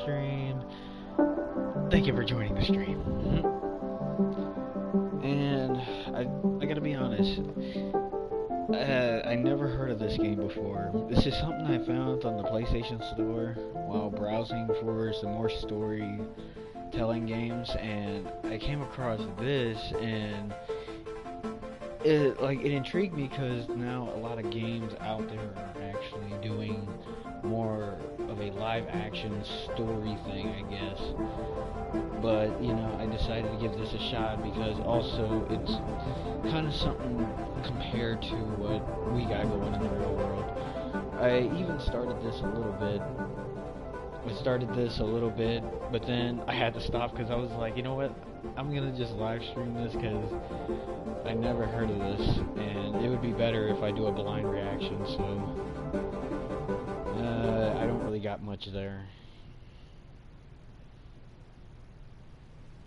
stream. Thank you for joining the stream. And I gotta be honest, I never heard of this game before. This is something I found on the PlayStation Store while browsing for some more storytelling games, and I came across this, and it intrigued me because now a lot of games out there are actually doing more of a live action story thing, I guess. But, you know, I decided to give this a shot because also it's kind of something compared to what we got going in the real world. I even started this a little bit, but then I had to stop because I was like, you know what, I'm gonna just live stream this because I never heard of this, and it would be better if I do a blind reaction, so I don't really got much there.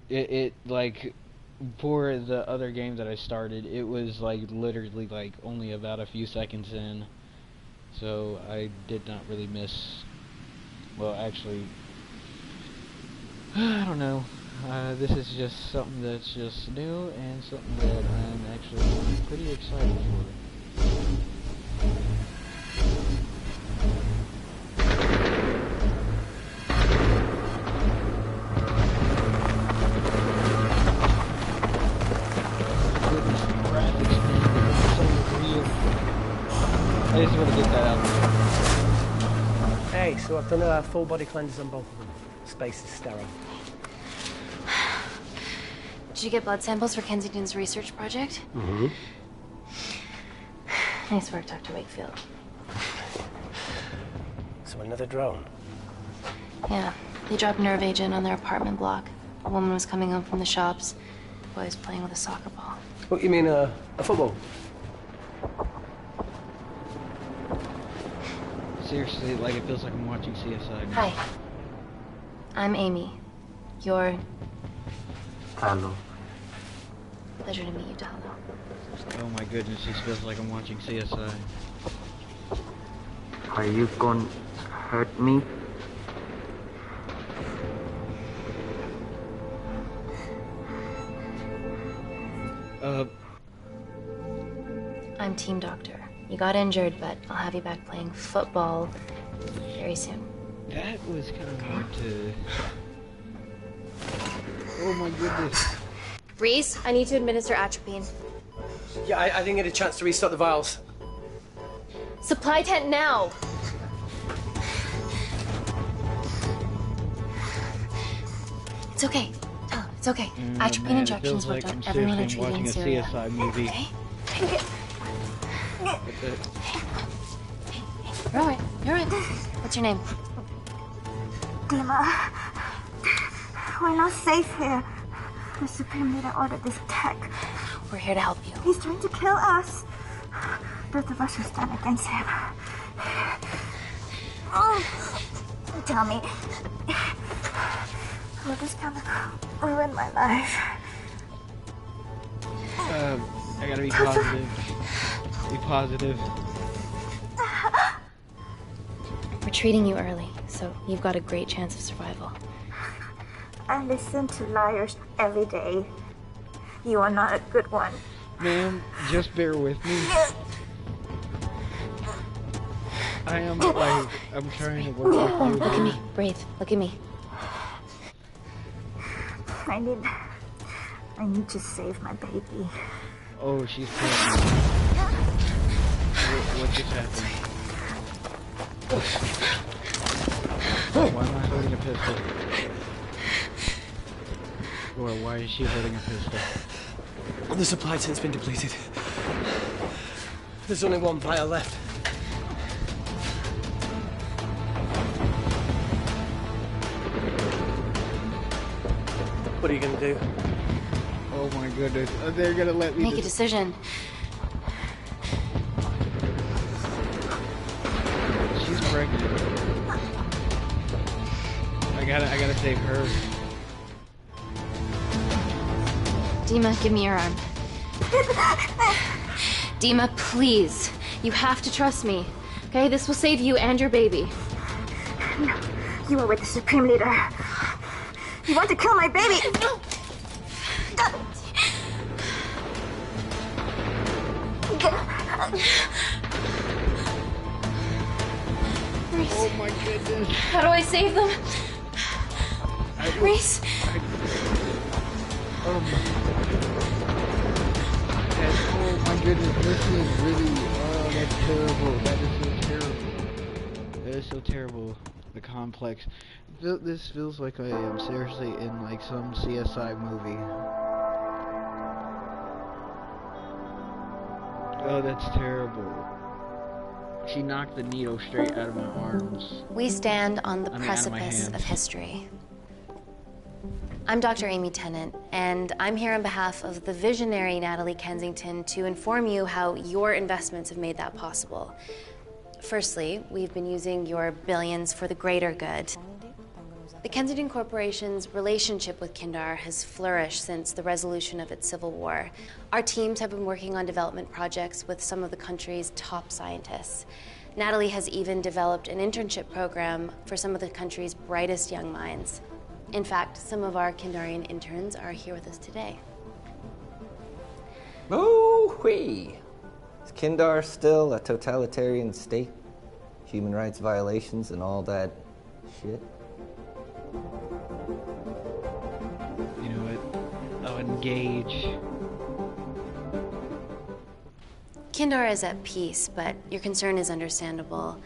It like, for the other game that I started, it was like literally like only about a few seconds in, so I did not really miss, well actually, I don't know, this is just something that's just new and something that I'm actually pretty excited for. I just want to get that out there. Hey, so I've done a full body cleanse on both of them. Space is sterile. Did you get blood samples for Kensington's research project? Mm-hmm. Nice work, Dr. Wakefield. So another drone? Yeah, they dropped nerve agent on their apartment block. A woman was coming home from the shops. The boy was playing with a soccer ball. What, you mean a football? Seriously, like it feels like I'm watching CSI now. Hi. I'm Amy. You're... Hello. Pleasure to meet you, Delvin. Oh my goodness, this feels like I'm watching CSI. Are you gonna hurt me? I'm team doctor. You got injured, but I'll have you back playing football very soon. That was kind of hard to... Oh my goodness. Reese, I need to administer atropine. Yeah, I didn't get a chance to restock the vials. Supply tent now! It's okay. Oh, it's okay. Atropine injections worked on everyone I treated in Syria. CSI movie. Okay? You're alright. You're alright. What's your name? Dima, we're not safe here. The Supreme Leader ordered this attack. We're here to help you. He's trying to kill us. Both of us will stand against him. Oh, tell me, will this gonna ruin my life? I gotta be positive. Be positive. We're treating you early, so you've got a great chance of survival. I listen to liars every day. You are not a good one. Ma'am, just bear with me. I am like, I'm trying to work with you. Look at me. Breathe. Look at me. I need to save my baby. Oh, she's pregnant. What just happened? Why am I holding a pistol? Or why is she holding a pistol? The supply tent's been depleted. There's only one vial left. What are you gonna do? Oh my goodness, they're gonna let me Make a decision. She's pregnant. I gotta save her. Dima, give me your arm. Dima, please. You have to trust me. Okay, this will save you and your baby. No, You were with the Supreme Leader. You want to kill my baby. Reese, Oh my goodness. how do I save them? Reese. Oh my goodness, this is really, oh, that's terrible. That is so terrible. That is so terrible. The complex. This feels like I am seriously in like some CSI movie. Oh, that's terrible. She knocked the needle straight out of my arms. We stand on the Out of my precipice hands. of history. I'm Dr. Amy Tennant, and I'm here on behalf of the visionary Natalie Kensington to inform you how your investments have made that possible. Firstly, we've been using your billions for the greater good. The Kensington Corporation's relationship with Kindar has flourished since the resolution of its civil war. Our teams have been working on development projects with some of the country's top scientists. Natalie has even developed an internship program for some of the country's brightest young minds. In fact, some of our Kindarian interns are here with us today. Oh-wee! Is Kindar still a totalitarian state? Human rights violations and all that shit? You know what? I'll engage. Kindar is at peace, but your concern is understandable.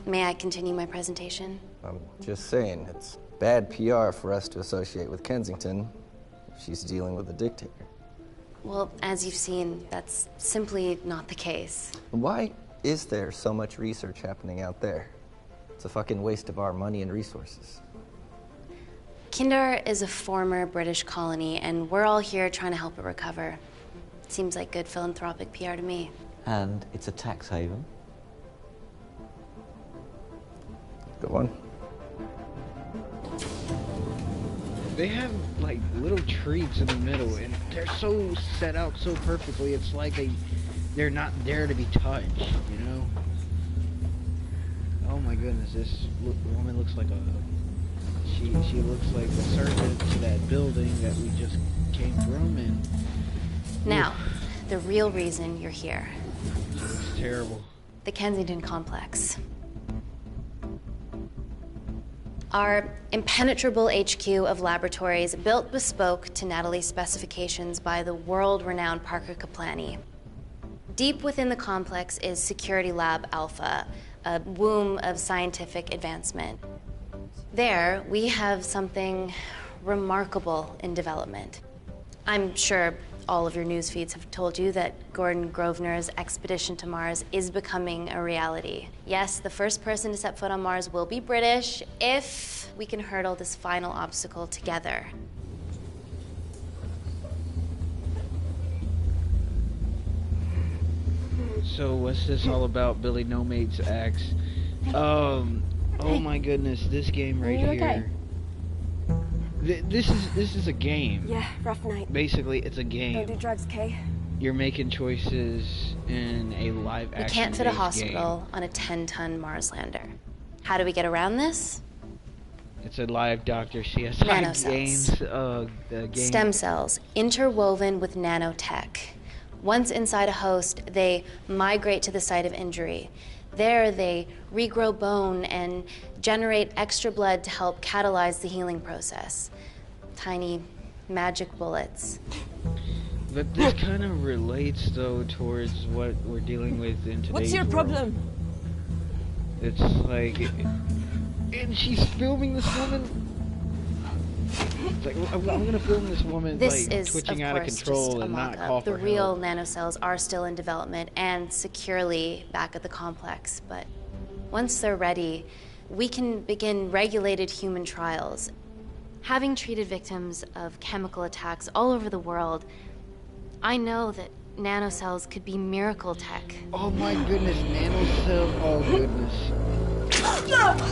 May I continue my presentation? I'm just saying, it's bad PR for us to associate with Kensington if she's dealing with a dictator. Well, as you've seen, that's simply not the case. Why is there so much research happening out there? It's a fucking waste of our money and resources. Kindar is a former British colony, and we're all here trying to help it recover. Seems like good philanthropic PR to me. And it's a tax haven. Go on. They have like little treats in the middle, and they're so set out so perfectly. It's like they're not there to be touched, you know. Oh my goodness, this woman looks like she looks like the servant to that building that we just came from, and Now, the real reason you're here. it's terrible. The Kensington Complex. Our impenetrable HQ of laboratories built bespoke to Natalie's specifications by the world-renowned Parker Kaplani. Deep within the complex is Security Lab Alpha, a womb of scientific advancement. There, we have something remarkable in development. I'm sure all of your news feeds have told you that Gordon Grosvenor's expedition to Mars is becoming a reality. Yes, the first person to set foot on Mars will be British if we can hurdle this final obstacle together. So what's this all about, Billy No Mate's axe? Oh my goodness, this game right Are you here. okay? This is a game. Yeah, rough night. Basically, it's a Don't do game. drugs, Kay? You're making choices in a live action. We can't fit a based hospital game. on a 10-ton Mars lander. How do we get around this? It's a live Dr. CSI Nanocells. game. Stem cells, interwoven with nanotech. Once inside a host, they migrate to the site of injury. There, they regrow bone and generate extra blood to help catalyze the healing process. Tiny magic bullets. But this kind of relates, though, towards what we're dealing with in today's What's your world. problem? It's like... And she's filming this woman... It's like, I'm gonna film this woman, This like, is, of twitching out of course, just control a and not call mock-up. for The real help. nanocells are still in development and securely back at the complex, but once they're ready, we can begin regulated human trials. Having treated victims of chemical attacks all over the world, I know that nanocells could be miracle tech. Oh my goodness, nanocell, oh goodness.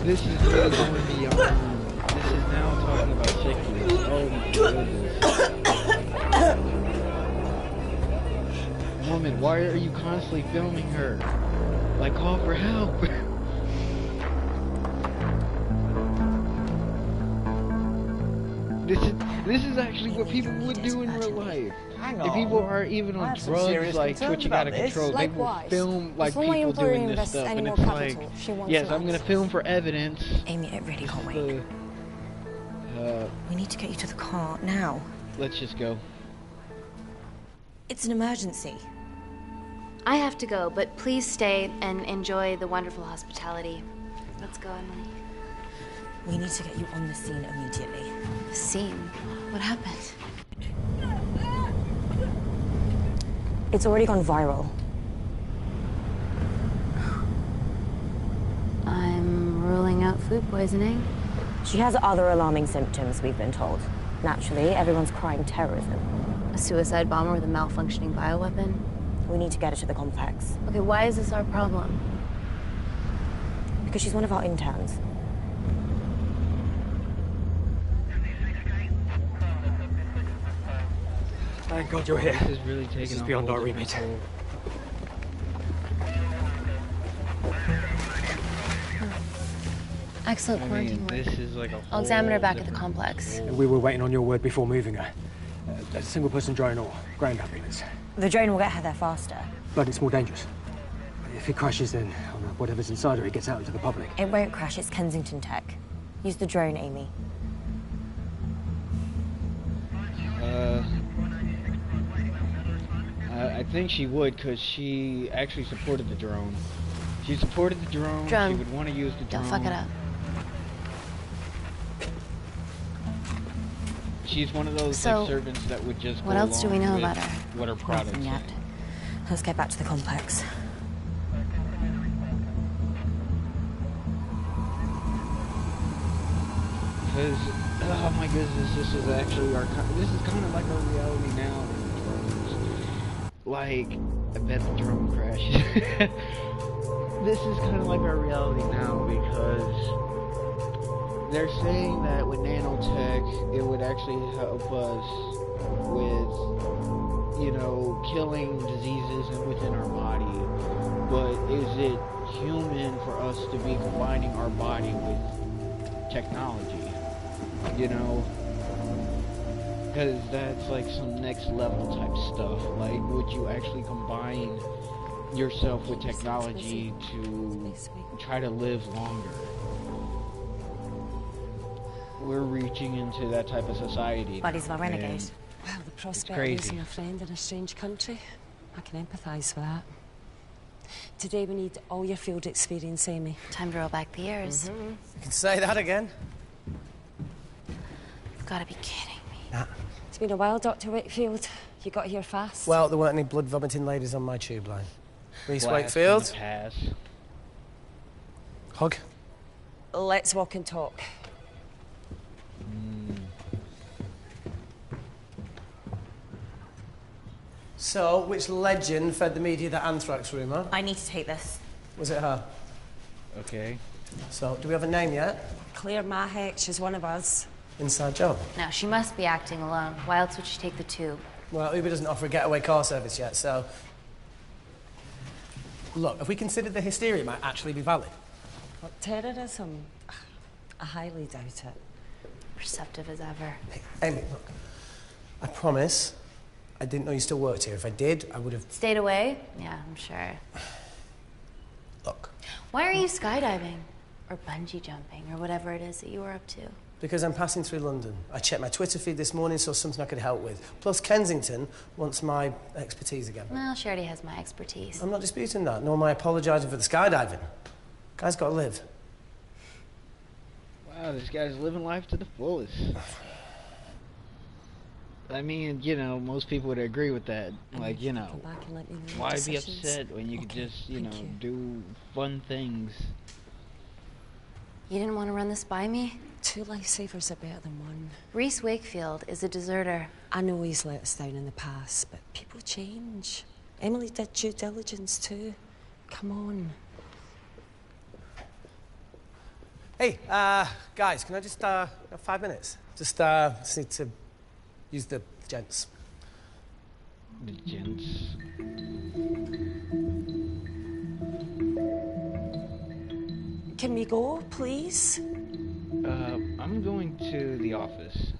This is really going beyond. This is now talking about sickness. Oh my goodness. Woman, why are you constantly filming her? Like, call for help. This is actually what people would do in real life. Hang If on. people are even I on have some drugs serious like concerns switching out about of this. control, they will Likewise. film like Before my people employer doing this invests stuff, any and more it's capital, like, she wants yes, to I'm gonna last. film for evidence. Amy, it really can't wait. The, We need to get you to the car now. let's just go. It's an emergency. I have to go, but please stay and enjoy the wonderful hospitality. Let's go, Emily. We need to get you on the scene immediately. The scene? What happened? It's already gone viral. I'm ruling out food poisoning. She has other alarming symptoms, we've been told. Naturally, everyone's crying terrorism. A suicide bomber with a malfunctioning bioweapon? We need to get her to the complex. Okay, why is this our problem? Because she's one of our interns. Thank God you're here. This is really taking This is a beyond whole our different remit. toll. Excellent I quarantine mean, work. this is like a I'll examine her whole back at the different complex. toll. We were waiting on your word before moving her. A single-person drone or ground ambulance. The drone will get her there faster. But it's more dangerous. If it crashes, then whatever's inside her, it gets out into the public. It won't crash, it's Kensington tech. Use the drone, Amy. I think she would, because she actually supported the drone. She supported the drone. Drone. She would want to use the drone. Don't fuck it up. She's one of those So, like, servants that would just what go else do we along know with about her? what her products Nothing yet. say. Let's get back to the complex. Because, oh my goodness, this is actually our, this is kind of like our reality now. Like, I bet the drone crashes. This is kind of like our reality now because they're saying that with nanotech, it would actually help us with, you know, killing diseases within our body. But is it human for us to be combining our body with technology? You know? Because that's like some next level type stuff. Like, would you actually combine yourself with technology to try to live longer? We're reaching into that type of society. Buddies of a renegade. and Well, the prospect of crazy. losing a friend in a strange country, I can empathise with that. Today we need all your field experience, Amy. Time to roll back the years. You can say that again. You've got to be kidding me. Nah. It's been a while, Dr. Wakefield. You got here fast. Well, there weren't any blood-vomiting ladies on my tube line. Reese blast Wakefield. from the past. Hug. Let's walk and talk. So, which legend fed the media that anthrax rumour? I need to take this. Was it her? Okay. So, do we have a name yet? Claire Mahek, she's one of us. Inside job. Now, she must be acting alone. Why else would she take the tube? Well, Uber doesn't offer a getaway car service yet, so... Look, if we consider the hysteria might actually be valid. Well, terrorism, I highly doubt it. Perceptive as ever. Hey, Amy, look. I promise I didn't know you still worked here. If I did, I would have... Stayed away? Yeah, I'm sure. Look. Why are you skydiving? Or bungee jumping, or whatever it is that you were up to? Because I'm passing through London. I checked my Twitter feed this morning, saw something I could help with. Plus, Kensington wants my expertise again. Well, she already has my expertise. I'm not disputing that, nor am I apologising for the skydiving. Guy's got to live. Wow, this guy's living life to the fullest. I mean, you know, most people would agree with that. Like, you know, Come back and let me know your why be decisions. upset when you could Okay, just, you know, thank you. do fun things? You didn't want to run this by me? 2 lifesavers are better than 1. Reese Wakefield is a deserter. I know he's let us down in the past, but people change. Emily did due diligence too. Come on. Hey, guys, can I just, have 5 minutes? Just need to use the gents. The gents. Can we go, please? I'm going to the office.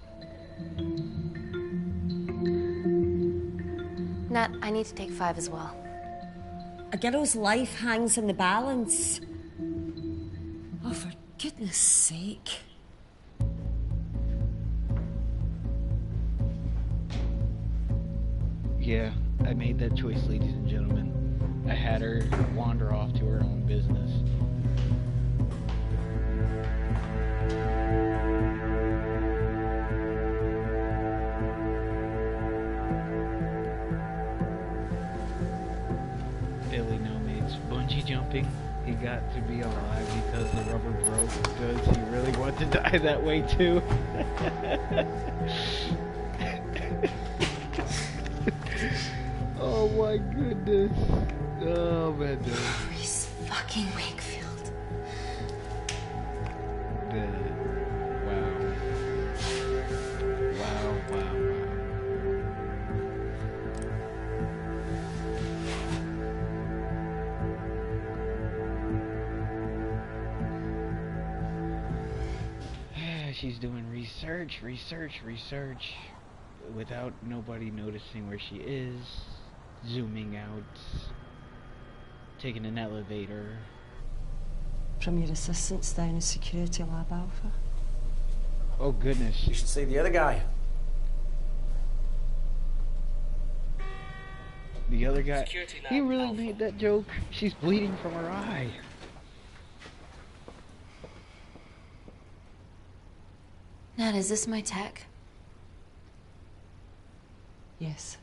Nat, I need to take 5 as well. A girl's life hangs in the balance. Oh, for goodness sake. Yeah, I made that choice, ladies and gentlemen. I had her wander off to her own business. Billy No Mates bungee jumping. He got to be alive because the rubber broke because he really wanted to die that way too. Oh my goodness. Oh man. Reese fucking Wakefield. Wow. Wow. She's doing research without nobody noticing where she is, zooming out, taking an elevator. From your assistants down in Security Lab Alpha. Oh goodness. You should see the other guy. The other guy, he really made that joke. She's bleeding from her eye. Nat, is this my tech? Yes.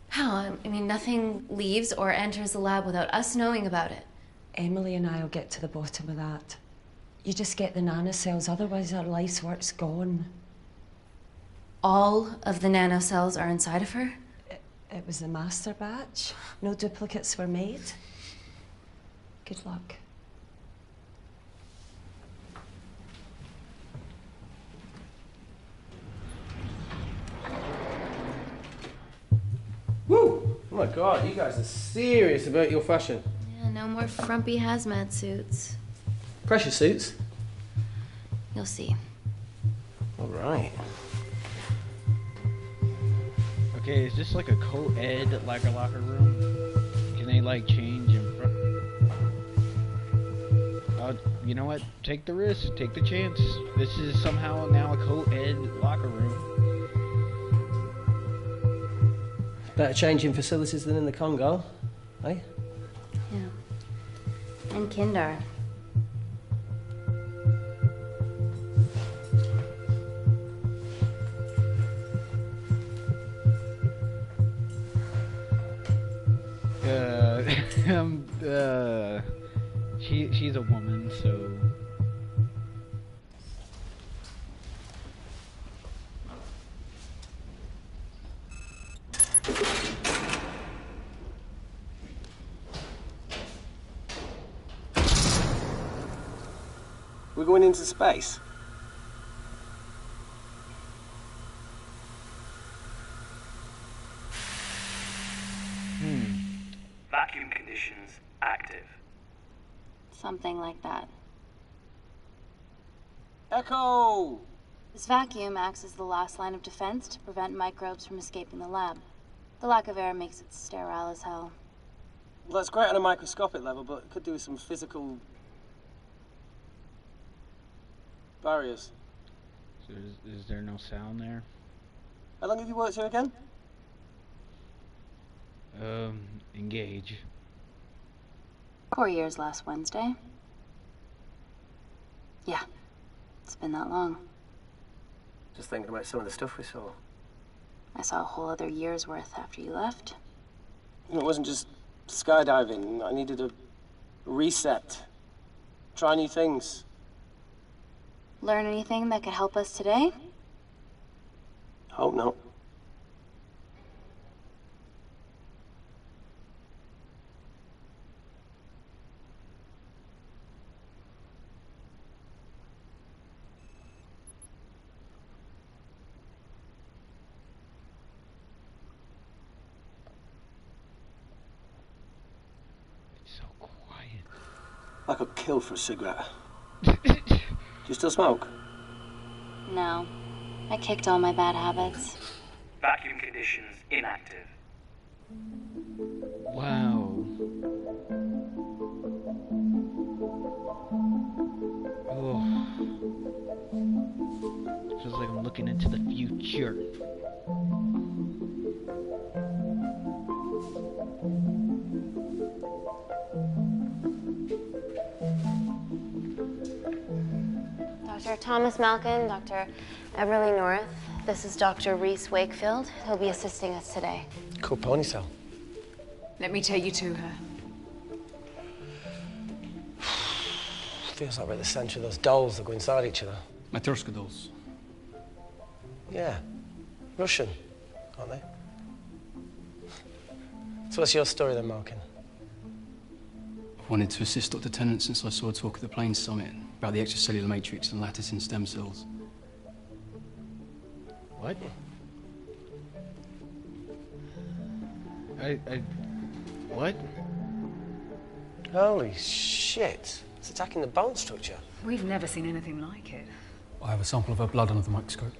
How? I mean, nothing leaves or enters the lab without us knowing about it. Emily and I'll get to the bottom of that. You just get the nanocells, otherwise our life's work's gone. All of the nanocells are inside of her? It was the master batch. No duplicates were made. Good luck. Woo! Oh my god, you guys are serious about your fashion. Yeah, no more frumpy hazmat suits. Pressure suits? You'll see. Alright. Okay, is this like a co-ed like a locker room? Can they like change in front? You know what? Take the risk, take the chance. This is somehow now a co-ed locker room. Better changing facilities than in the Congo, eh? Yeah. And Kindar. She's a woman, so... We're going into space. Vacuum conditions active. Something like that. Echo! This vacuum acts as the last line of defense to prevent microbes from escaping the lab. The lack of air makes it sterile as hell. Well, that's great on a microscopic level, but it could do with some physical barriers. So is there no sound there? How long have you worked here again? Engage. 4 years last Wednesday. Yeah, it's been that long. Just thinking about some of the stuff we saw. I saw a whole other year's worth after you left. It wasn't just skydiving. I needed a reset. Try new things. Learn anything that could help us today? Hope not. It's so quiet. I got killed for a cigarette. you still smoke? No. I kicked all my bad habits. Vacuum conditions inactive. Wow. Oh. Feels like I'm looking into the future. Dr. Thomas Malkin, Dr. Everly North. This is Dr. Reese Wakefield. He'll be assisting us today. Cool ponytail. Let me take you to her. Feels like we're at the centre of those dolls that go inside each other. Matryoshka dolls. Yeah. Russian, aren't they? So what's your story then, Malkin? I've wanted to assist Dr. Tennant since I saw a talk at the Plains Summit about the extracellular matrix and lattice in stem cells. What? What? Holy shit. It's attacking the bone structure. We've never seen anything like it. I have a sample of her blood under the microscope.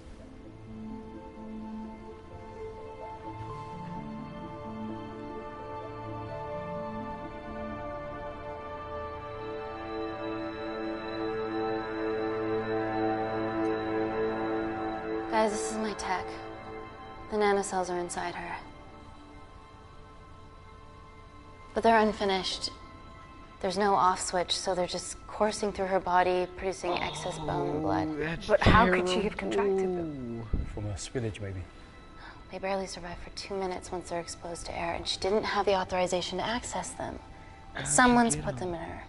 Guys, this is my tech. The nanocells are inside her. But they're unfinished. There's no off switch, so they're just coursing through her body, producing excess bone and blood. But how could she have contracted them? From a spillage, maybe. They barely survive for 2 minutes once they're exposed to air, and she didn't have the authorization to access them. But someone's put them in her.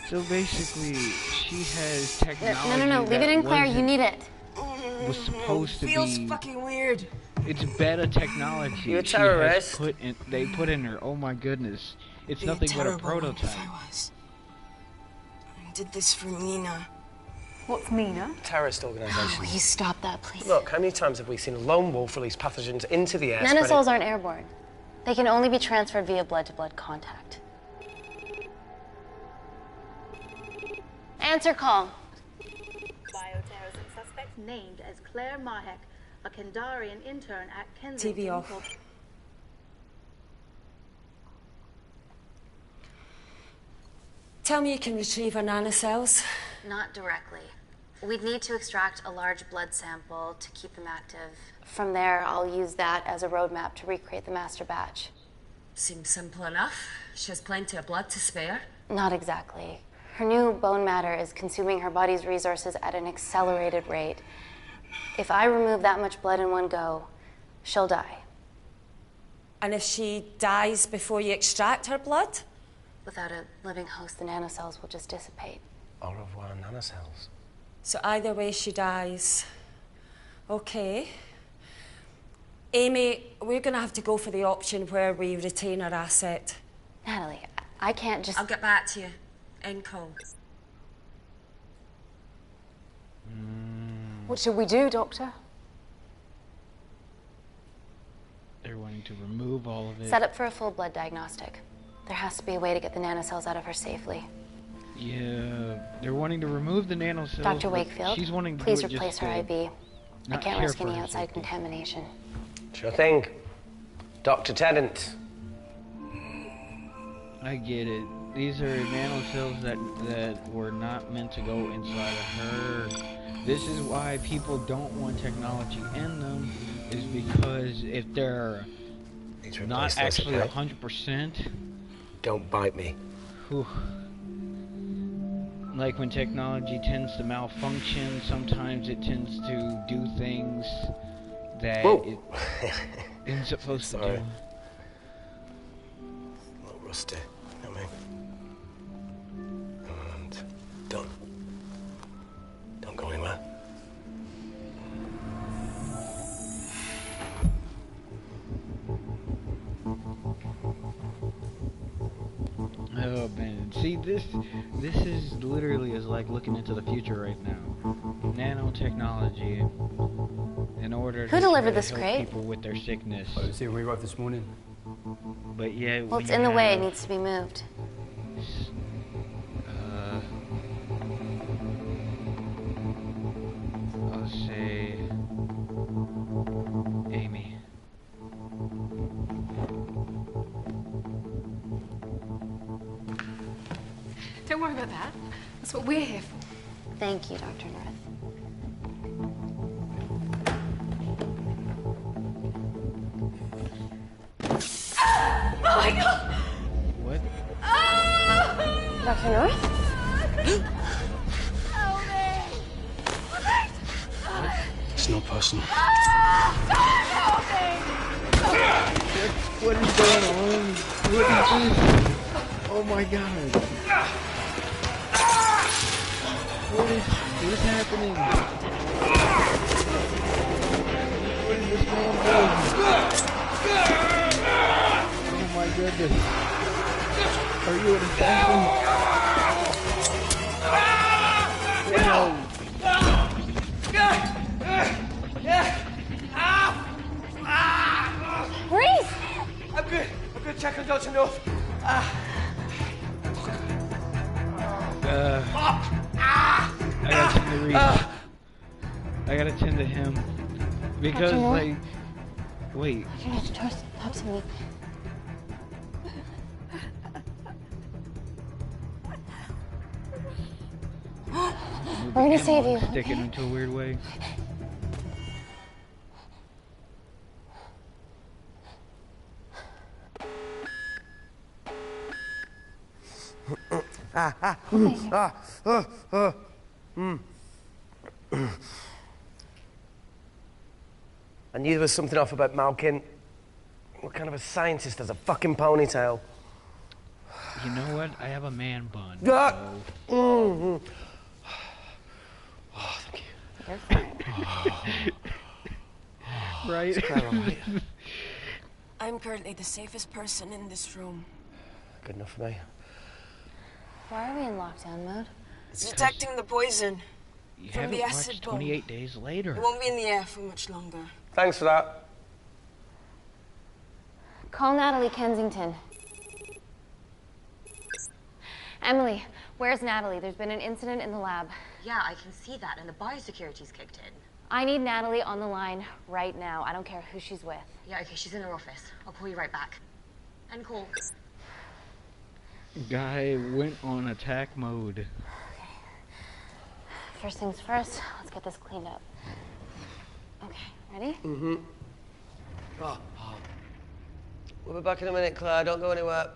So basically, she has technology. No, leave it in, Claire. You need it. Was supposed to Feels be. fucking weird. It's beta technology. You a terrorist? They put in her. Oh my goodness! It's nothing but a prototype. I did this for Mina. What's Mina? Terrorist organisation. Will you stop that, please? Look, how many times have we seen a lone wolf release pathogens into the air? Nanocells aren't airborne. They can only be transferred via blood-to-blood contact. Answer call. Bioterrorism suspect named as Claire Mahek, a Kendarian intern at Kensington. TV off. Tell me you can retrieve her nanocells. Not directly. We'd need to extract a large blood sample to keep them active. From there, I'll use that as a roadmap to recreate the master batch. Seems simple enough. She has plenty of blood to spare. Not exactly. Her new bone matter is consuming her body's resources at an accelerated rate. If I remove that much blood in one go, she'll die. And if she dies before you extract her blood? Without a living host, the nanocells will just dissipate. Au revoir, nanocells. So either way she dies. Okay. Amy, we're gonna have to go for the option where we retain our asset. Natalie, I can't just... I'll get back to you. End call. What should we do, Doctor? They're wanting to remove all of it. Set up for a full blood diagnostic. There has to be a way to get the nanocells out of her safely. Yeah, they're wanting to remove the nanocells. Dr. Wakefield, she's wanting to please do it replace her IV. I can't risk any outside contamination. Sure thing. Dr. Tennant. I get it. These are nanocells that were not meant to go inside of her. This is why people don't want technology in them, is because if they're not actually 100%. Don't bite me. Whew. Like when technology tends to malfunction, sometimes it tends to do things that it isn't supposed to do. A little rusty, you know what I mean? And don't go anywhere. Oh man, see this is literally like looking into the future right now. Nanotechnology, in order Who to delivered try this to help crate? people with their sickness. I see we arrived this morning. But yeah, Well, it's in the way. It needs to be moved. Don't worry about that. That's what we're here for. Thank you, Dr. North. Oh my God! What? Dr. North? It's not personal. What is going on? What is this? Oh my God. What is happening? What is this man doing? Oh my goodness. Are you an assassin? No. Reese! I'm good. Check on Dr. North. I gotta tend to Reese. I gotta tend to him. Because, like... Wait. You need to talk to me. We're gonna save you. Sticking into a weird way. I knew there was something off about Malkin. What kind of a scientist has a fucking ponytail? You know what? I have a man bun. Oh, thank you. You're fine. Right? I'm currently the safest person in this room. Good enough for me. Why are we in lockdown mode? Detecting the poison You from haven't the acid watched bomb. 28 days later. It won't be in the air for much longer. Thanks for that. Call Natalie Kensington. Emily, where's Natalie? There's been an incident in the lab. Yeah, I can see that, and the biosecurity's kicked in. I need Natalie on the line right now. I don't care who she's with. Yeah, okay, she's in her office. I'll call you right back. End call. Guy went on attack mode. Okay. First things first, let's get this cleaned up. Okay, ready? Mm-hmm. We'll be back in a minute, Claire. Don't go anywhere.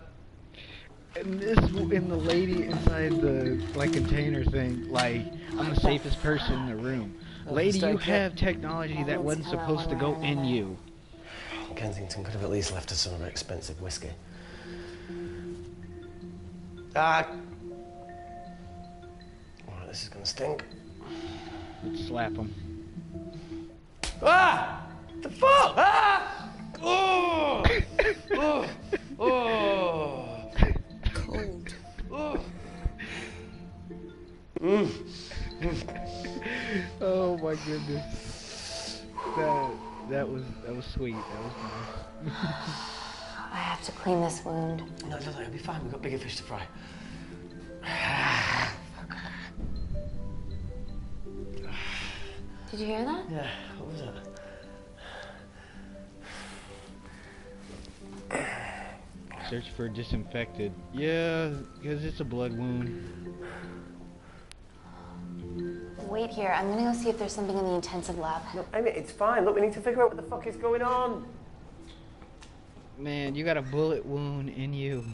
And the lady inside the container thing, I'm the safest person in the room. Lady, you have technology that wasn't supposed to go in you. Kensington could have at least left us some of her expensive whiskey. Alright, this is gonna stink. Let's slap him. Ah! The fuck? Ah! Oh! Oh! Oh! Cold. Oh! Oh my goodness. That was sweet. That was nice. I have to clean this wound. No, it'll be fine. We've got bigger fish to fry. Did you hear that? Yeah, what was that? Search for disinfected. Yeah, because it's a blood wound. Wait here. I'm gonna go see if there's something in the intensive lab. No, Amy, it's fine. Look, we need to figure out what the fuck is going on. Man, you got a bullet wound in you.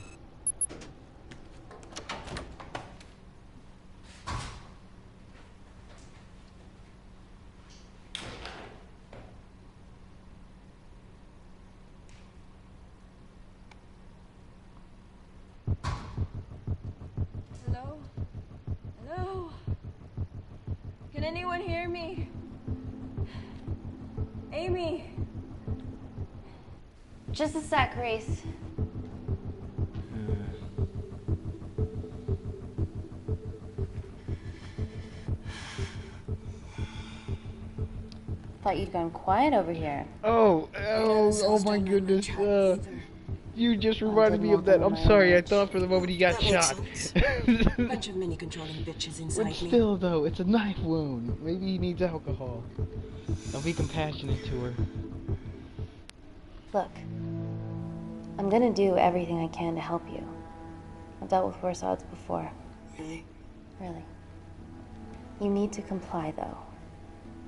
Hello? Hello? Can anyone hear me? Amy? Just a sec, Grace. Thought you'd gone quiet over here. Oh my goodness. You just reminded me of that. I'm sorry, I thought for the moment he got shot. Bunch of mini controlling bitches inside But me. still though, it's a knife wound. Maybe he needs alcohol. I'll be compassionate to her. Look, I'm gonna do everything I can to help you. I've dealt with worse odds before. Really? Really. You need to comply, though.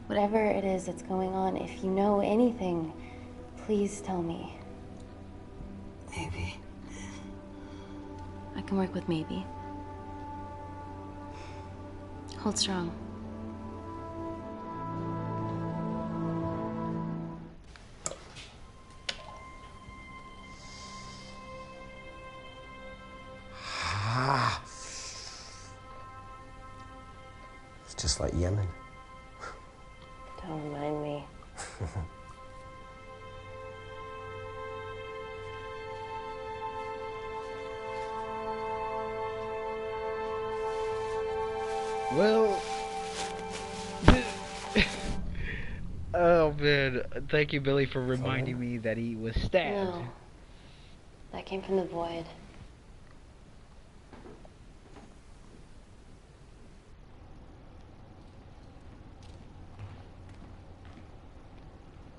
Whatever it is that's going on, if you know anything, please tell me. Maybe. I can work with maybe. Hold strong. It's just like Yemen. Don't remind me. Well, oh man, thank you, Billy, for reminding me that he was stabbed. No. That came from the void.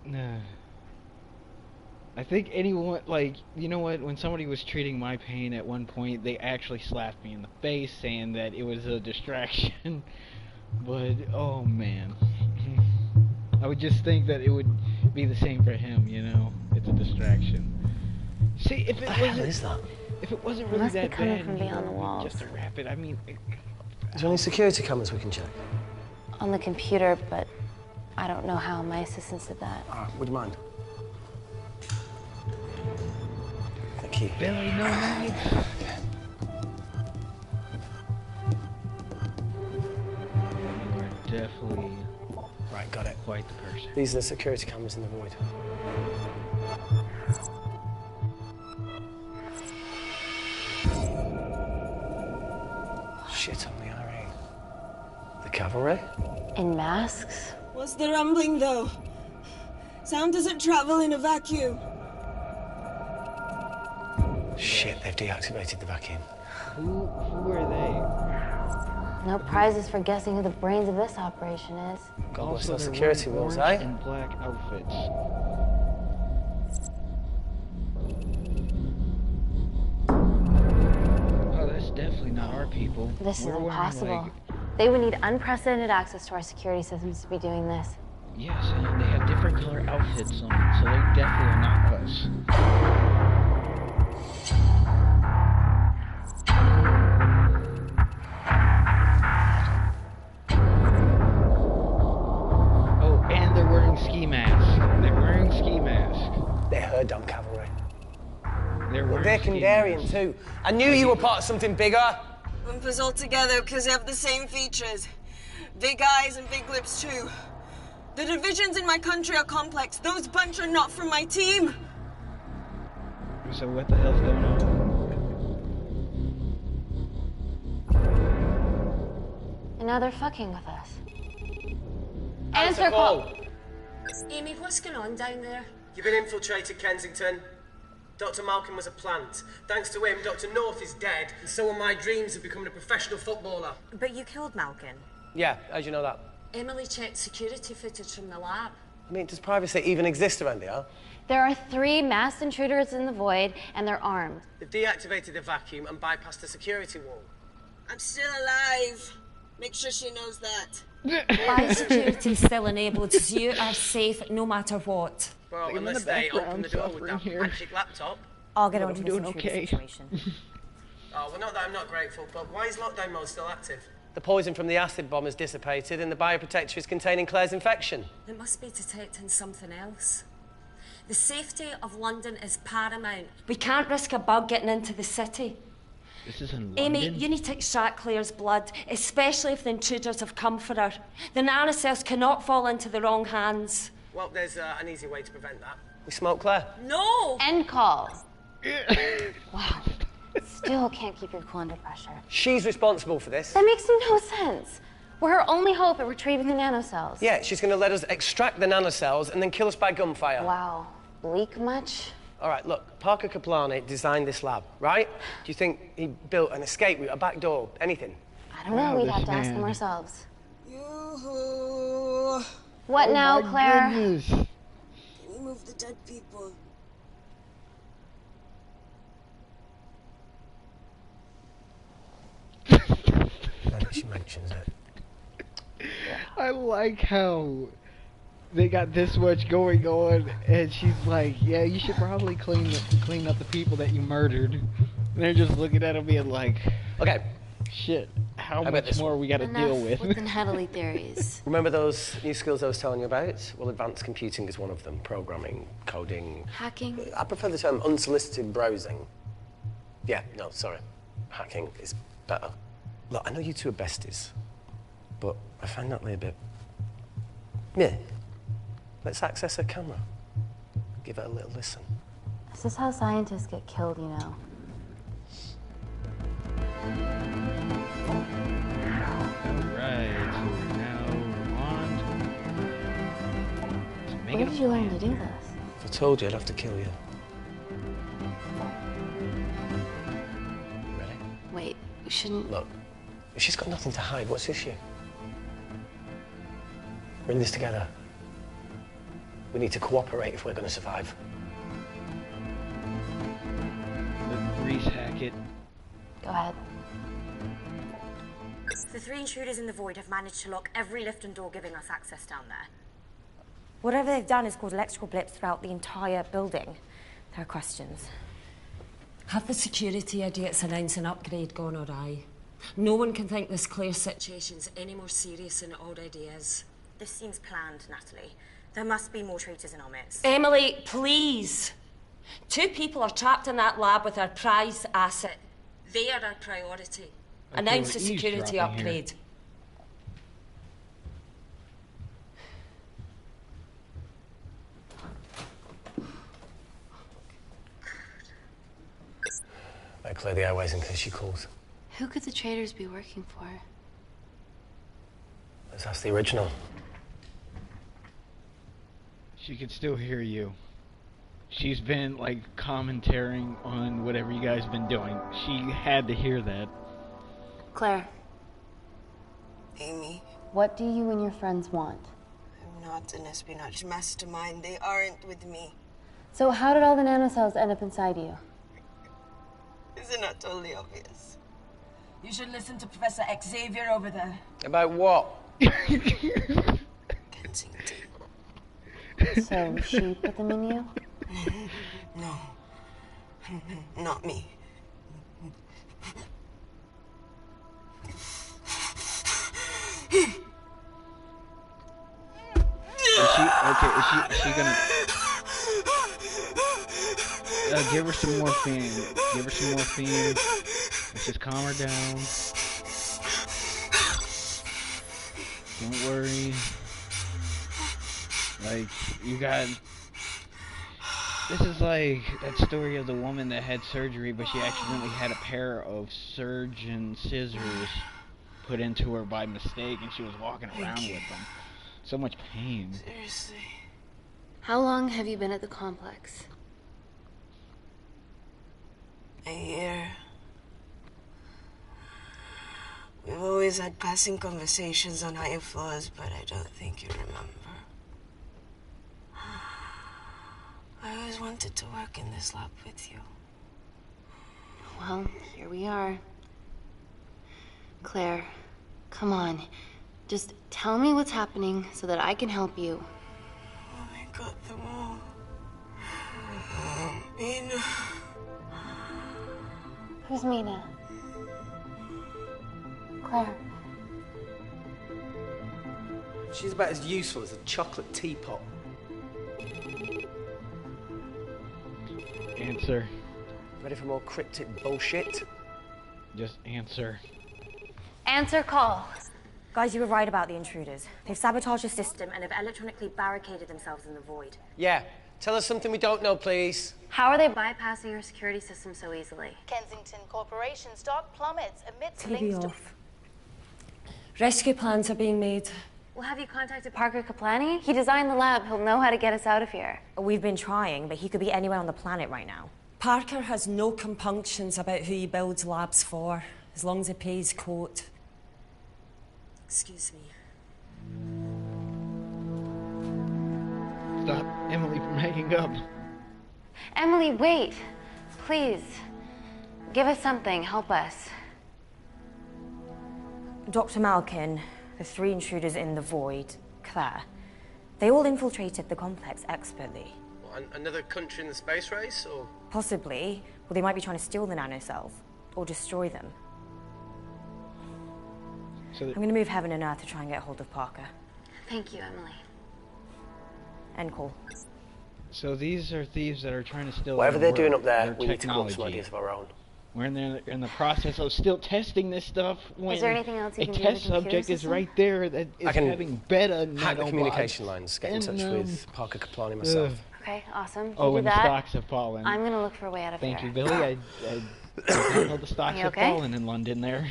Nah. I think anyone, like, you know what, when somebody was treating my pain at one point, they actually slapped me in the face saying that it was a distraction. But, oh man. I would just think that it would be the same for him, you know? It's a distraction. See, if it wasn't... If it wasn't really that bad, from beyond the walls. just to wrap it, I mean... Is there any security cameras we can check? On the computer, but I don't know how. My assistants did that. Would you mind? Thank you. Billy, no knives. You are definitely... Right, got it. Quite the person. These are the security cameras in the void. Shit on the IRA. The cavalry? In masks? What's the rumbling, though? Sound doesn't travel in a vacuum. Shit, they've deactivated the vacuum. Who are they? No prizes for guessing who the brains of this operation is. God bless Also, those they're security wearing rules, orange eh? and black outfits. Oh, that's definitely not our people. This is We're wearing, impossible. like, They would need unprecedented access to our security systems to be doing this. yes, and they have different color outfits on, so they definitely are not us. Oh, and they're wearing ski masks. They're wearing ski masks. They're her dumb cavalry. They're Well, wearing they're ski Kandarian masks. too. I knew you were part of something bigger. Lump us all together because they have the same features. Big eyes and big lips, too. The divisions in my country are complex. Those bunch are not from my team. So what the hell's going on? And now they're fucking with us. Answer call. Amy, what's going on down there? You've been infiltrated, Kensington. Dr. Malcolm was a plant. Thanks to him, Dr. North is dead, and so are my dreams of becoming a professional footballer. But you killed Malkin. Yeah, how'd you know that? Emily checked security footage from the lab. I mean, does privacy even exist around here? There are 3 masked intruders in the void, and they're armed. They've deactivated the vacuum and bypassed the security wall. I'm still alive. Make sure she knows that. Biosecurity is still enabled, so you are safe no matter what. Well, I'm in unless the they open background the door with suffering that here. magic laptop. I'll get But on I'm to doing the security okay. situation. Oh, well, not that I'm not grateful, but why is lockdown mode still active? The poison from the acid bomb has dissipated and the bioprotector is containing Claire's infection. It must be detecting something else. The safety of London is paramount. We can't risk a bug getting into the city. This is in Amy, London? you need to extract Claire's blood, especially if the intruders have come for her. The nanocells cannot fall into the wrong hands. Well, there's an easy way to prevent that. We smoke Claire. No! End call. Wow. Still can't keep your cool under pressure. She's responsible for this. That makes no sense. We're her only hope at retrieving the nanocells. Yeah, she's going to let us extract the nanocells and then kill us by gunfire. Wow. Bleak much? All right, look, Parker Kaplani designed this lab, right? Do you think he built an escape route, a back door, anything? I don't know. Wow, We'd this have to ask man. them ourselves. Yoo-hoo. What now, my Claire? goodness. Can we move the dead people? she mentions it. I like how they got this much going on, and she's like, "Yeah, you should probably clean up the people that you murdered." And they're just looking at him, being like, Okay. "Shit, how much more we got to deal with?" Enough with the Natalie theories. Remember those new skills I was telling you about? Well, advanced computing is one of them. Programming, coding. Hacking? I prefer the term unsolicited browsing. Yeah, no, sorry. Hacking is better. Look, I know you two are besties, but I find Natalie a bit... Yeah. Let's access her camera. Give her a little listen. This is how scientists get killed, you know. Alright, so we're now on to make Where it did you learn to do this? If I told you, I'd have to kill you. Ready? Wait, we shouldn't... Look, if she's got nothing to hide, what's the issue? We're in this together. We need to cooperate if we're going to survive. Let Reese hack it. Go ahead. The 3 intruders in the void have managed to lock every lift and door giving us access down there. Whatever they've done is caused electrical blips throughout the entire building. There are questions. Have the security idiots announce an upgrade gone awry? No one can think this Claire situation's any more serious than it already is. This seems planned, Natalie. There must be more traitors in our midst. Emily, please. 2 people are trapped in that lab with our prized asset. They are our priority. Announce a security upgrade. Better clear the airways in case she calls. Who could the traitors be working for? Let's ask the original. She can still hear you. She's been, like, commentating on whatever you guys been doing. She had to hear that. Claire. Amy. What do you and your friends want? I'm not an espionage mastermind. They aren't with me. So how did all the nanocells end up inside you? Isn't that totally obvious? You should listen to Professor Xavier over there. About what? Kensington. So she put them in you? No. Not me. Is she gonna... give her some morphine. Give her some morphine. Let's just calm her down. Don't worry. Like, you got... This is like that story of the woman that had surgery, but she accidentally had a pair of surgeon scissors put into her by mistake, and she was walking around with them. So much pain. Seriously. How long have you been at the complex? A year. We've always had passing conversations on higher floors, but I don't think you remember. I always wanted to work in this lab with you. Well, here we are. Claire, come on. Just tell me what's happening so that I can help you. I got them all. Mina. Who's Mina? Claire. She's about as useful as a chocolate teapot. Answer. Ready for more cryptic bullshit? Just answer. Answer call. Guys, you were right about the intruders. They've sabotaged the system And have electronically barricaded themselves in the void. Yeah. Tell us something we don't know, please. How are they bypassing your security system so easily? Kensington Corporation's stock plummets amidst TV links to... off. Rescue plans are being made. Well, have you contacted Parker Kaplani? He designed the lab. He'll know how to get us out of here. We've been trying, but he could be anywhere on the planet right now. Parker has no compunctions about who he builds labs for, as long as he pays quote. Excuse me. Stop Emily from hanging up. Emily, wait. Please. Give us something. Help us. Dr. Malkin, the 3 intruders in the void, Claire, they all infiltrated the complex expertly. What, another country in the space race, or? Possibly. Well, they might be trying to steal the nanocells, or destroy them. So I'm going to move heaven and earth to try and get hold of Parker. Thank you, Emily. End call. So these are thieves that are trying to steal Whatever their they're doing work, up there, their we need to come up with some technology. ideas of our own. We're in the process of still testing this stuff. When Is there anything else you a can do with test the computer subject is system? right there that is having beta hack the nanobots communication lines, get in touch and, with Parker Kaplani myself. Okay, awesome. Oh, You and do the that. stocks have fallen. I'm gonna look for a way out of Thank here. you, Billy. I didn't know the stocks You have okay? fallen in London there.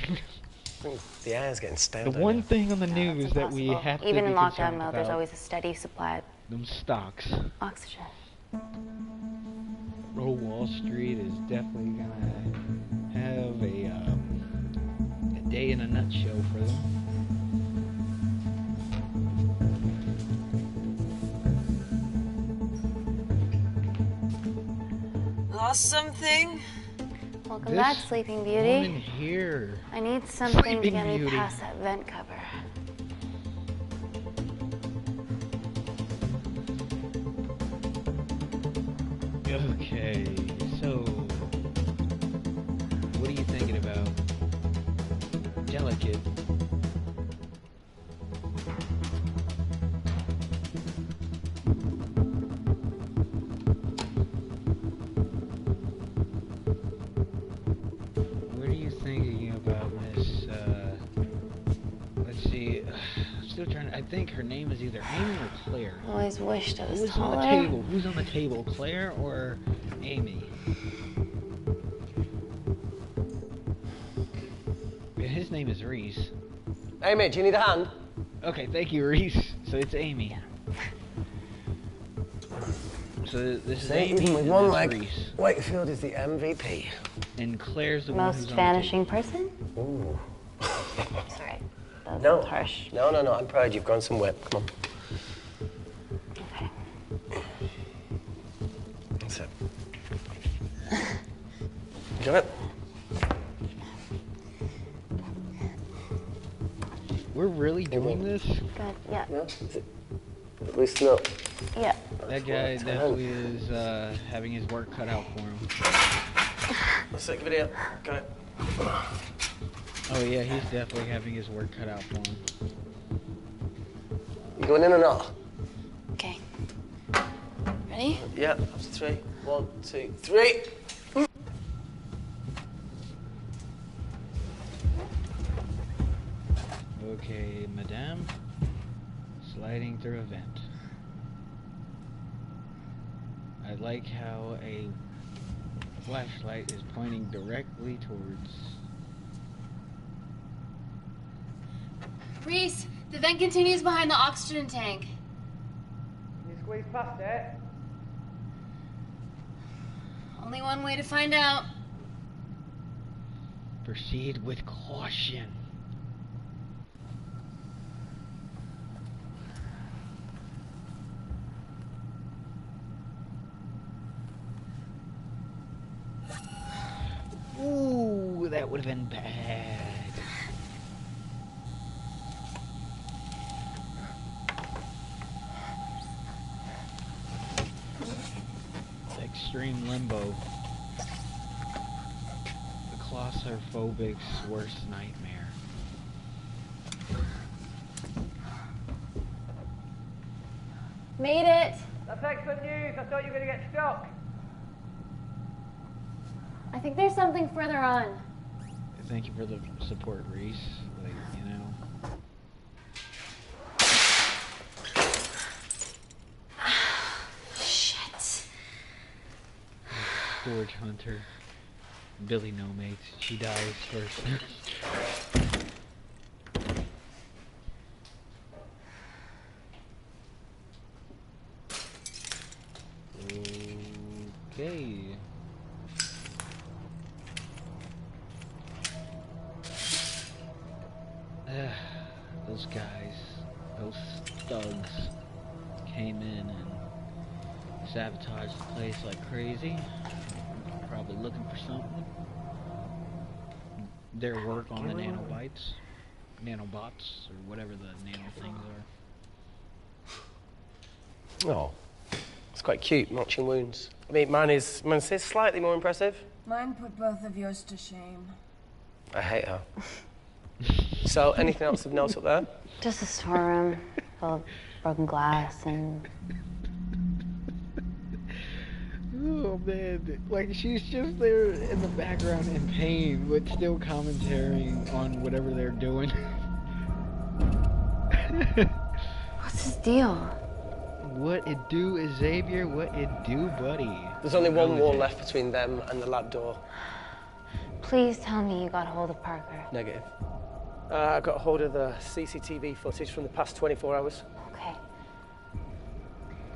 The air's getting stale. The one thing on the news that we Impossible. have to Even be in lockdown concerned mode, there's about, always a steady supply of them stocks. oxygen. Oh, Wall Street is definitely gonna have a day in a nutshell for them. Lost something? Welcome back, Sleeping Beauty. Woman here. I need something to Sleeping get me Beauty. past that vent cover. Okay, so what are you thinking about? Delicate. What are you thinking about, Miss? Let's see. I'm still trying to. I think her name is either Amy or Claire. I always wished I was Who's on the taller. table? Who's on the table, Claire or Amy? Yeah, his name is Reese. Amy, do you need a hand? Okay, thank you, Reese. So it's Amy. So this is See, Amy even with and one this leg, Reese. Wakefield is the MVP. And Claire's the one who's Most on vanishing person? Ooh. Sorry, that No. was harsh. No, I'm proud you've gone some whip. Come on. Okay. That's it. Got it? We're really doing this? Good, yeah. No? Is it? Loosen up. Yeah. That guy definitely is having his work cut out for him. Let's take a video. Got it. Oh yeah, he's definitely having his work cut out for him. You going in or not? Okay. Ready? Yeah, up to 3. 1, 2, 3. Okay, madame. Sliding through a vent. I like how a flashlight is pointing directly towards... Reese, the vent continues behind the oxygen tank. Can you squeeze past it? Only one way to find out. Proceed with caution. Ooh, that would have been bad. Extreme limbo. The claustrophobic's worst nightmare. Made it. That's excellent news. I thought you were going to get stuck. I think there's something further on. Thank you for the support, Reese. Like, you know. Shit. Forge Hunter. Billy no mates. She dies first. Okay. Those guys, those thugs, came in and sabotaged the place like crazy. Probably looking for something. Their work on the nanobites. nanobots, or whatever the nano things are. Oh, it's quite cute, matching wounds. I mean, mine's slightly more impressive. Mine put both of yours to shame. I hate her. So, anything else of note up there? Just a storeroom full of broken glass and... Oh man, like she's just there in the background in pain, but still commentating on whatever they're doing. What's his deal? What it do, Xavier? What it do, buddy? There's only one wall left between them and the lab door. Please tell me you got hold of Parker. Negative. I got hold of the CCTV footage from the past 24 hours. Okay.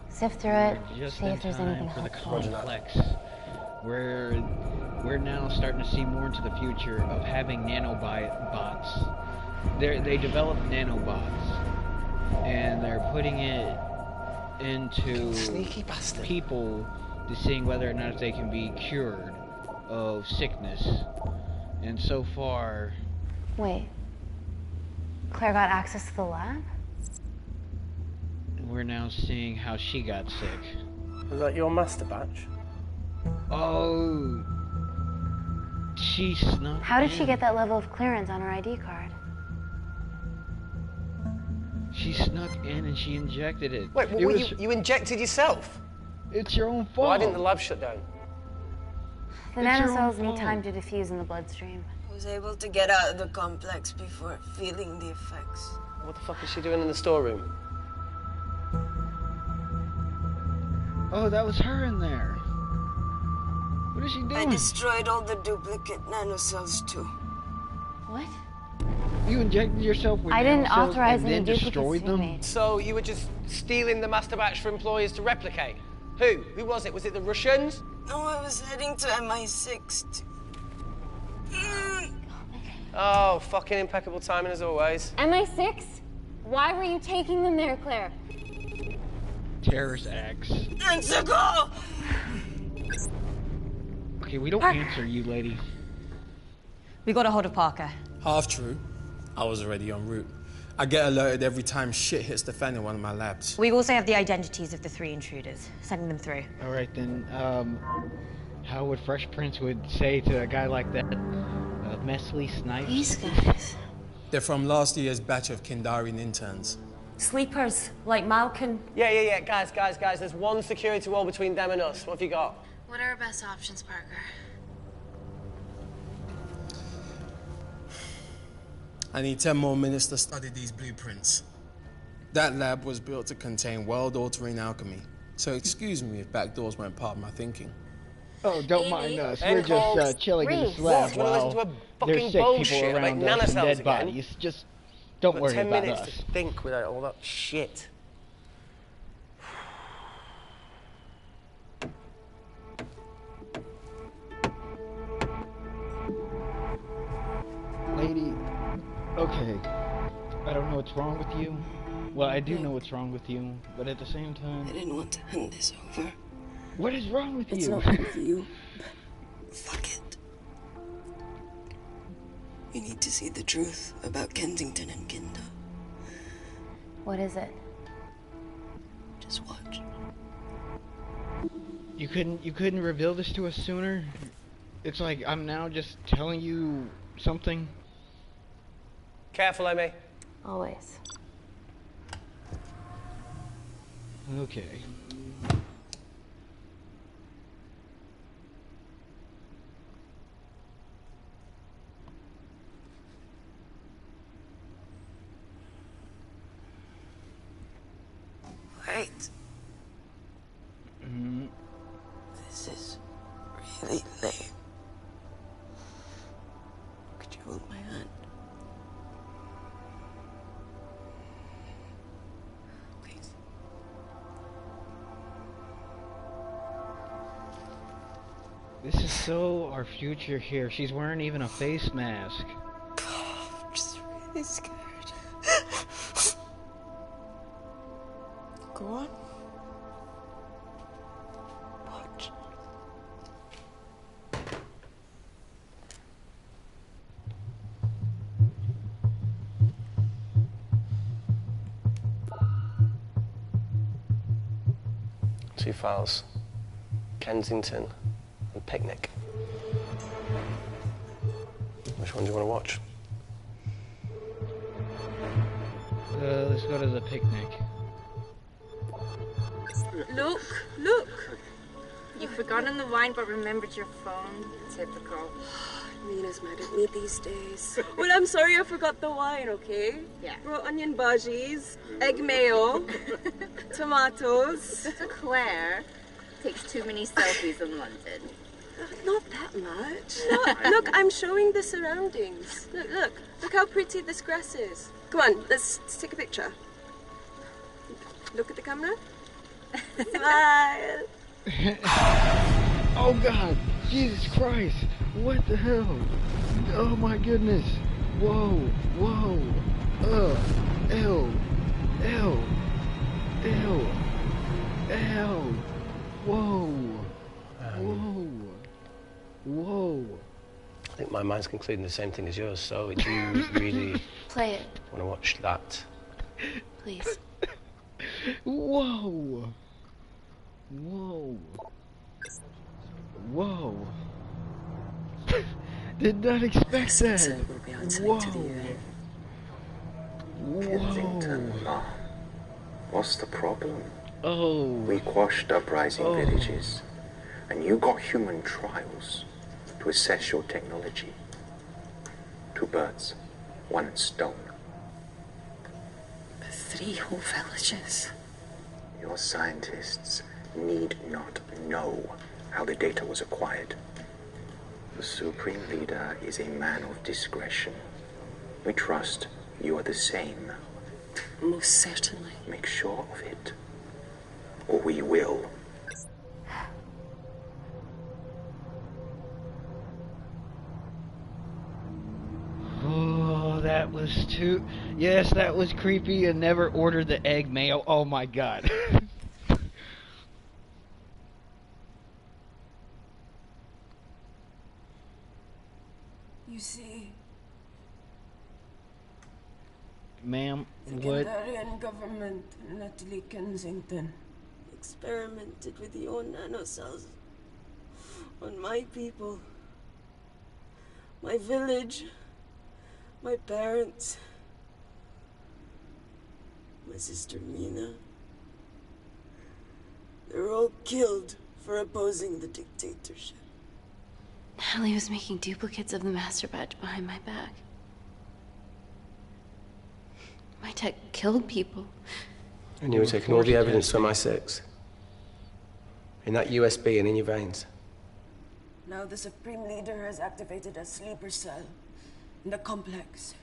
Sift through it, Just see in if there's time anything for the helpful. complex. We're now starting to see more into the future of having nanobots. They developed nanobots, and they're putting it into sneaky bastard people to seeing whether or not they can be cured of sickness. And so far... Wait. Claire got access to the lab? We're now seeing how she got sick. Was that your master batch? Oh... She snuck How did in. she get that level of clearance on her ID card? She snuck in and she injected it. Wait, you injected yourself? It's your own fault. Why didn't the lab shut down? The nanocells need time to diffuse in the bloodstream. I was able to get out of the complex before feeling the effects. What the fuck is she doing in the storeroom? Oh, that was her in there. What is she doing? I destroyed all the duplicate nanocells too. What? You injected yourself with I didn't nanocells authorize and any then duplicates destroyed to be them? made. So you were just stealing the master batch for employers to replicate? Who? Who was it? Was it the Russians? No, I was heading to MI6 to... Oh, fucking impeccable timing as always. MI6? Why were you taking them there, Claire? Terrorist acts. Go! Okay, we don't answer you, lady. We got a hold of Parker. Half true. I was already en route. I get alerted every time shit hits the fan in one of my labs. We also have the identities of the 3 intruders. Sending them through. All right, then, how would Fresh Prince would say to a guy like that? Mesley Snipes? These guys. They're from last year's batch of Kindarian interns. Sleepers, like Malkin. Yeah. Guys. There's one security wall between them and us. What have you got? What are our best options, Parker? I need 10 more minutes to study these blueprints. That lab was built to contain world-altering alchemy. So excuse me if backdoors weren't part of my thinking. Oh, don't mind us. We're just chilling in this lab while there's sick people around us and dead bodies. Just don't worry about 10 minutes us. to think without all that shit. Lady, okay. I don't know what's wrong with you. Well, I do know what's wrong with you, but at the same time... I didn't want to hand this over. What is wrong with It's you? not good for you. Fuck it. You need to see the truth about Kensington and Kinder. What is it? Just watch. You couldn't reveal this to us sooner? It's like I'm now just telling you something. Careful, Amy. Always. Okay. Wait. This is really lame. Could you hold my hand? Please. This is so our future here. She's wearing even a face mask. I'm just really scared. Go on. Watch. 2 files. Kensington and Picnic. Which one do you want to watch? Let's go to the Picnic. Look, look. You've forgotten the wine but remembered your phone. Typical. Mina's mad at me these days. Well, I'm sorry I forgot the wine, okay? Yeah. Brought onion bhajis, egg mayo, tomatoes. Claire takes too many selfies in London. Not that much. No, look, I'm showing the surroundings. Look how pretty this grass is. Come on, let's take a picture. Look at the camera. Smile. Oh God, Jesus Christ, what the hell? Oh my goodness, whoa, whoa, ew, ew, ew, ew, whoa, whoa, whoa. I think my mind's concluding the same thing as yours, so do you really Play it, want to watch that? please. Whoa, whoa, whoa. Did not expect that. Whoa. Kensington. Whoa. What's the problem? Oh. We quashed uprising villages, and you got human trials to assess your technology. 2 birds, 1 stone. 3 whole villages. Your scientists need not know how the data was acquired. The Supreme Leader is a man of discretion. We trust you are the same. Most certainly. Make sure of it, or we will. Oh, that was too... Yes, that was creepy and never ordered the egg mayo. Oh my God. You see, Ma'am, the what? Kandarian government, Natalie Kensington, Experimented with your nanocells on my people, my village, my parents, my sister Mina. They were all killed for opposing the dictatorship. Natalie was making duplicates of the master badge behind my back. My tech killed people. And you were taking all the evidence from MI6? In that USB and in your veins? Now the Supreme Leader has activated a sleeper cell in the complex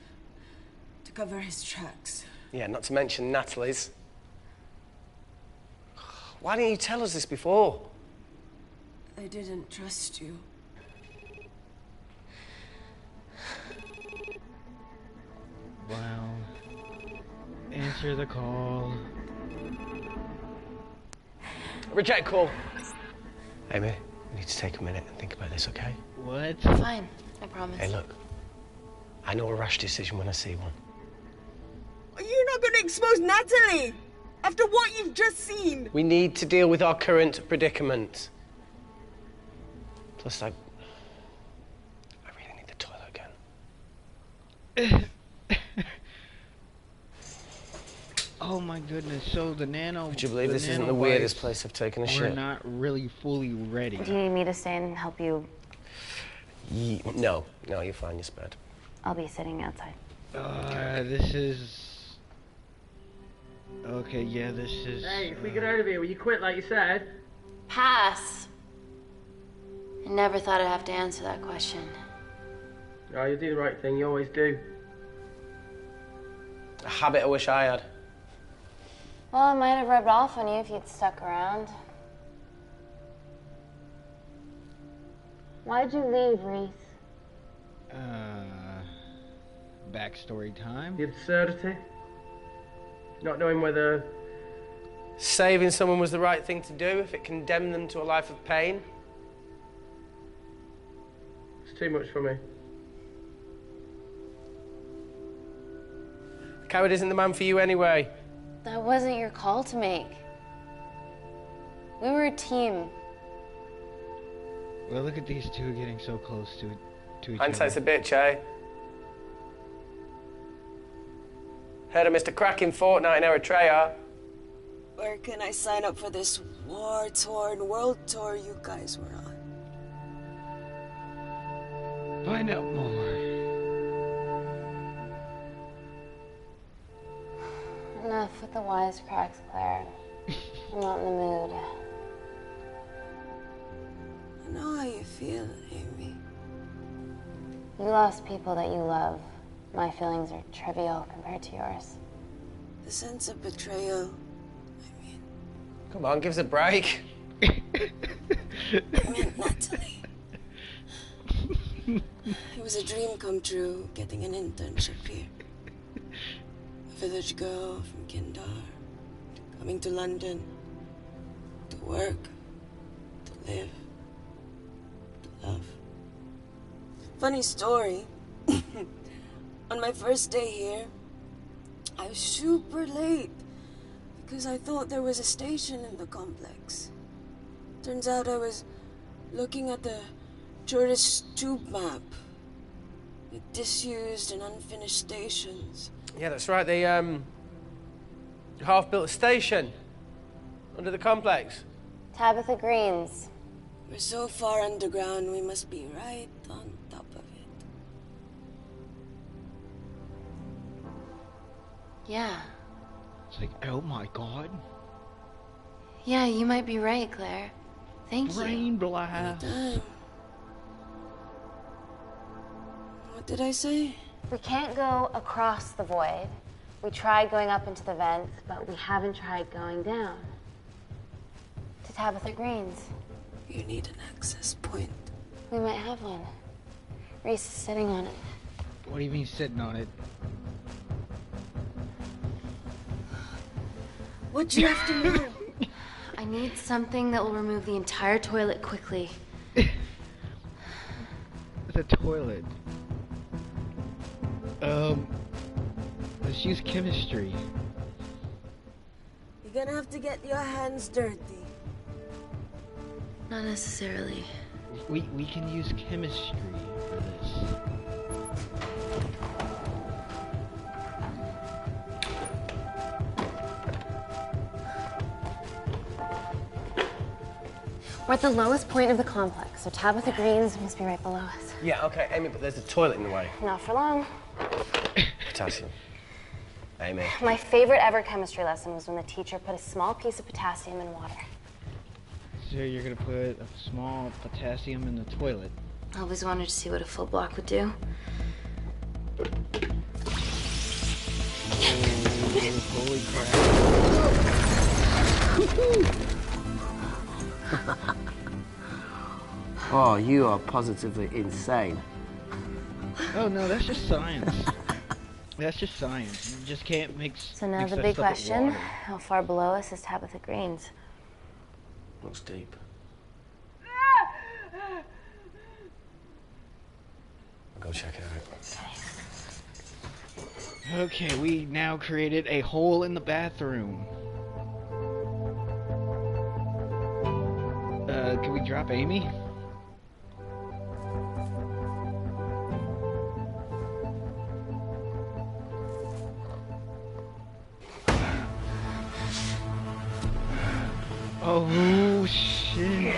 to cover his tracks. Yeah, not to mention Natalie's. Why didn't you tell us this before? I didn't trust you. Wow. Answer the call. Reject call. Amy, we need to take a minute and think about this, okay? What? Fine, I promise. Hey, look. I know a rash decision when I see one. Are you not going to expose Natalie? After what you've just seen? We need to deal with our current predicament. Plus, I really need the toilet again. Oh my goodness, so the nano... Would you believe this isn't the weirdest place I've taken a shit? We're not really fully ready. Do you need me to stay and help you? No, you're fine, you're spared. I'll be sitting outside. This is... Okay, yeah, this is... Hey, if we get out of here, will you quit like you said? Pass. I never thought I'd have to answer that question. Oh, you do the right thing, you always do. A habit I wish I had. Well, it might have rubbed off on you if you'd stuck around. Why'd you leave, Reese? Backstory time? The absurdity. Not knowing whether... Saving someone was the right thing to do if it condemned them to a life of pain. It's too much for me. A coward isn't the man for you anyway. That wasn't your call to make. We were a team. Well, look at these two getting so close to each Hindsight's other. a bitch, eh? Heard of Mr. Cracking Fortnite in Eritrea? Where can I sign up for this war-torn world tour you guys were on? Find out more. Enough with the wisecracks, Claire. I'm not in the mood. I know how you feel, Amy. You lost people that you love. My feelings are trivial compared to yours. The sense of betrayal. Come on, give us a break. I meant Natalie. It was a dream come true, getting an internship here. A village girl from Kindar, coming to London, to work, to live, to love. Funny story. On my first day here, I was super late because I thought there was a station in the complex. Turns out I was looking at the tourist tube map with disused and unfinished stations. Yeah, that's right. They half-built a station under the complex. Tabitha Greens. We're so far underground, we must be right on top of it. Yeah. It's like, oh my god. Yeah, you might be right, Claire. Thank you. Brain blast. What did I say? We can't go across the void. We tried going up into the vents, but we haven't tried going down. To Tabitha Greens. You need an access point. We might have one. Reese is sitting on it. What do you mean sitting on it? What do you have to know? I need something that will remove the entire toilet quickly. It's a toilet. Let's use chemistry. You're gonna have to get your hands dirty. Not necessarily. We can use chemistry for this. We're at the lowest point of the complex, so Tabitha Greens must be right below us. Yeah, okay, Amy, but there's a toilet in the way. Not for long. Potassium. Amy. My favorite ever chemistry lesson was when the teacher put a small piece of potassium in water. So you're gonna put a small potassium in the toilet. I always wanted to see what a full block would do. Holy crap. Oh, you are positively insane. Oh no, that's just science. That's just science. You just can't mix. So now mix the that big stuff with question, water. how far below us is Tabitha Greens? Looks deep. I'll go check it out. Okay, we now created a hole in the bathroom. Can we drop Amy? Oh shit.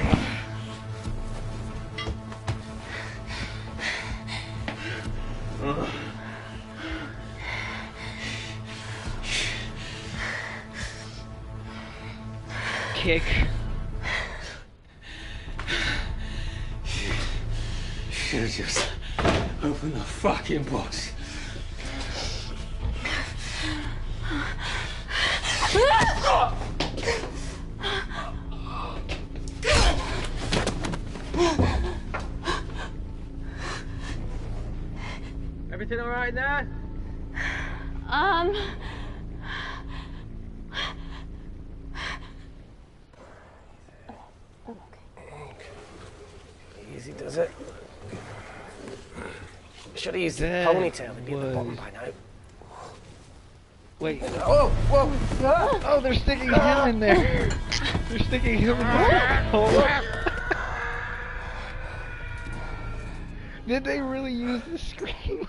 Kick. Should have just opened the fucking box. Everything all right there? Easy does it. Should have used the ponytail. It'd be at the bottom by now. Wait. Oh, whoa! Oh, they're sticking him in there. They're sticking him in the hole. Did they really use the scream?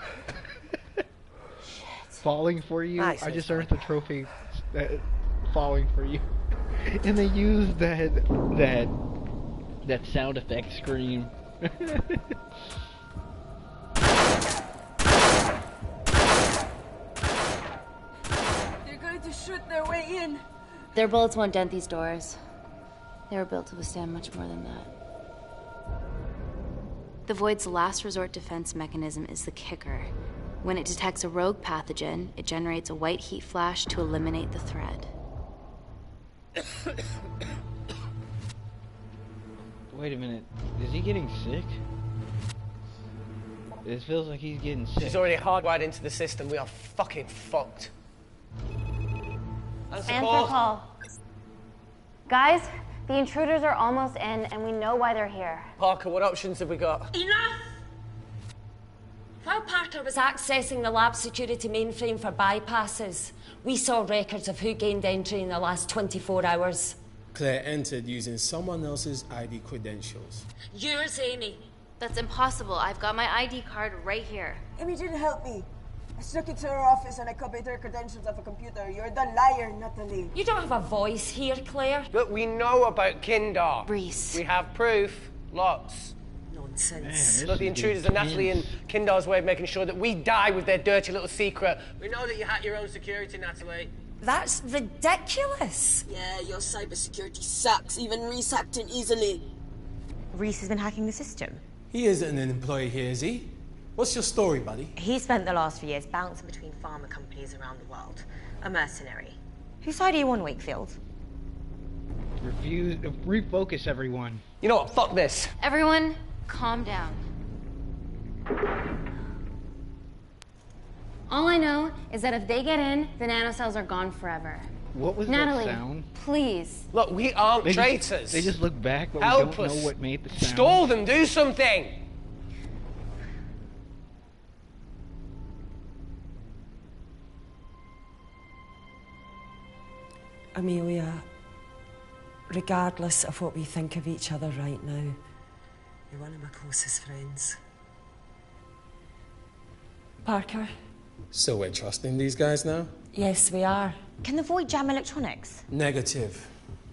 Falling for you? Nice, I just nice. earned the trophy falling for you. And they used that sound effect scream. They're going to shoot their way in. Their bullets won't dent these doors. They were built to withstand much more than that. The Void's last resort defense mechanism is the kicker. When it detects a rogue pathogen, it generates a white heat flash to eliminate the threat. Wait a minute. Is he getting sick? It feels like he's getting sick. She's already hardwired into the system. We are fucking fucked. Answer call. Guys, the intruders are almost in, and we know why they're here. Parker, what options have we got? Enough! While Parker was accessing the lab security mainframe for bypasses, we saw records of who gained entry in the last 24 hours. Claire entered using someone else's ID credentials. Yours, Amy. That's impossible. I've got my ID card right here. Amy didn't help me. I snuck into her office and I copied her credentials off a computer. You're the liar, Natalie. You don't have a voice here, Claire. Look, we know about Kindar. Reese. We have proof. Lots. Nonsense. Look, the intruders are Natalie and Kindar's way of making sure that we die with their dirty little secret. We know that you hack your own security, Natalie. That's ridiculous. Yeah, your cybersecurity sucks. Even Reese hacked in easily. Reese has been hacking the system. He isn't an employee here, is he? What's your story, buddy? He spent the last few years bouncing Between pharma companies around the world. A mercenary. Whose side are you on, Wakefield? Refocus, everyone. You know what? Fuck this. Everyone, calm down. All I know is that if they get in, the nanocells are gone forever. What was Natalie, that sound? Please. Look, we aren't They traitors. just look back, but Help we don't us. know what made the sound. Stall them. Do something. Amelia, regardless of what we think of each other right now, you're one of my closest friends. Parker? So we're trusting these guys now? Yes, we are. Can the Void jam electronics? Negative.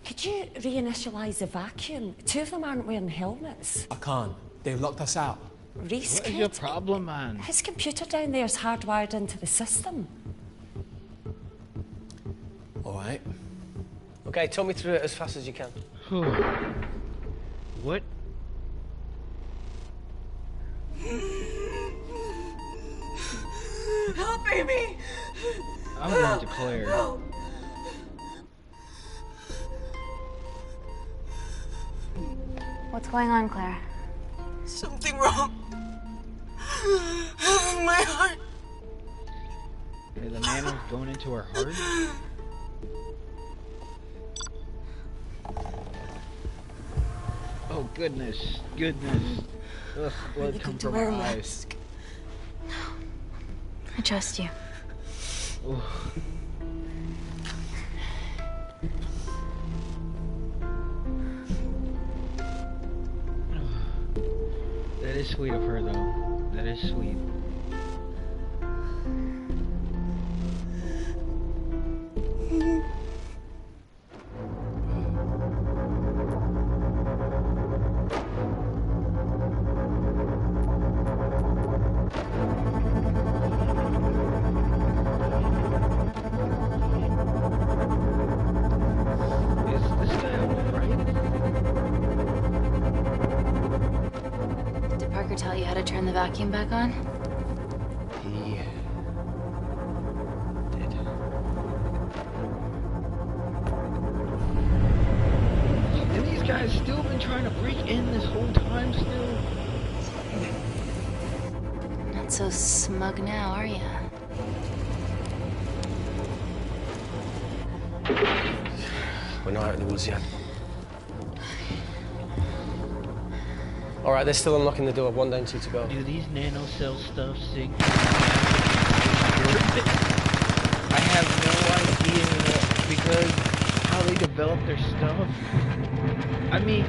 Could you reinitialize the vacuum? Two of them aren't wearing helmets. I can't. They've locked us out. Reese What is could. your problem, man? His computer down there is hardwired into the system. All right. Okay, talk me through it as fast as you can. What? Help, Amy! I'm going to Claire. What's going on, Claire? Something wrong. My heart. Is the nano's going into her heart? Oh, goodness. Ugh, blood come from her eyes. I trust you. Ooh. That is sweet of her, though. That is sweet. Is this guy alright? Did Parker tell you how to turn the vacuum back on? He did. And these guys still been trying to break in this whole time still? Not so smug now, are you? We're not out of the woods yet. All right, they're still unlocking the door. 1 down, 2 to go. Do these nanocell stuff sync? I have no idea because how really develop their stuff? I mean,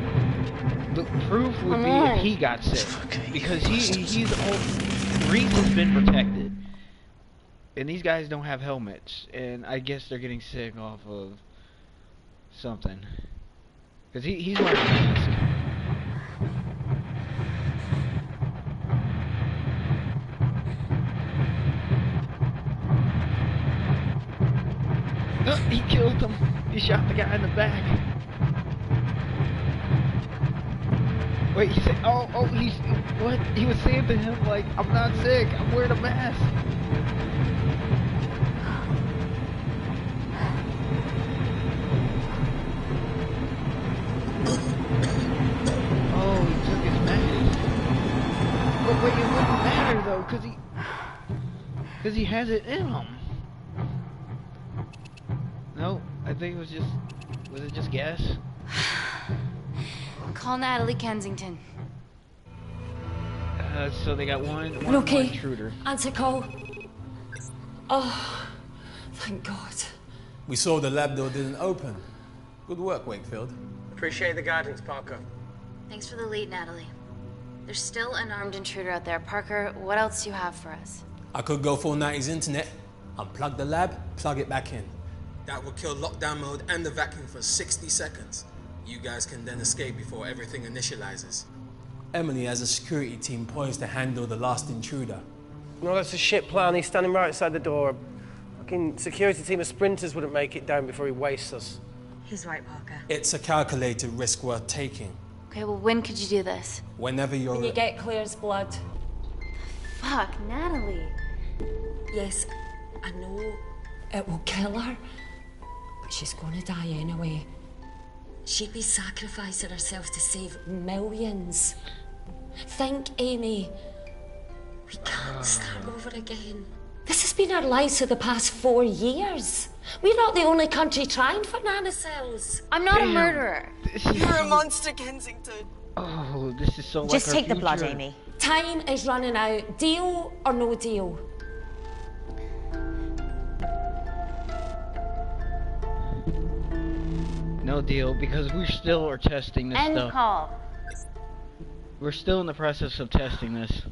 the proof would be if he got sick, because he's all Reese has been protected, and these guys don't have helmets, and I guess they're getting sick off of something, because he's wearing a mask. He killed him. He shot the guy in the back. Wait, he said, oh, he's, what? He was saying to him, like, I'm not sick, I'm wearing a mask. Oh, he took his mask. But wait, it wouldn't matter, though, because he has it in him. No, I think it was it just gas? Call Natalie Kensington. So they got one okay. intruder. Answer call. Oh, thank God. We saw the lab door didn't open. Good work, Wakefield. Appreciate the guidance, Parker. Thanks for the lead, Natalie. There's still an armed intruder out there. Parker, what else do you have for us? I could go full 90s internet, unplug the lab, plug it back in. That will kill lockdown mode and the vacuum for 60 seconds. You guys can then escape before everything initializes. Emily has a security team poised to handle the last intruder. No, that's a shit plan. He's standing right outside the door. Fucking security team of sprinters wouldn't make it down before he wastes us. He's right, Parker. It's a calculated risk worth taking. Okay, well, when could you do this? Whenever you're... When you get Claire's blood. Fuck, Natalie. Yes, I know it will kill her, but she's gonna die anyway. She'd be sacrificing herself to save millions. Think, Amy. We can't start over again. This has been our lives for the past 4 years. We're not the only country trying for nanocells. I'm not a murderer. You're a monster, Kensington. Oh, this is so like Just our take the blood, future. Amy. Time is running out. Deal or no deal? No deal, because we still are testing this End stuff. call. We're still in the process of testing this.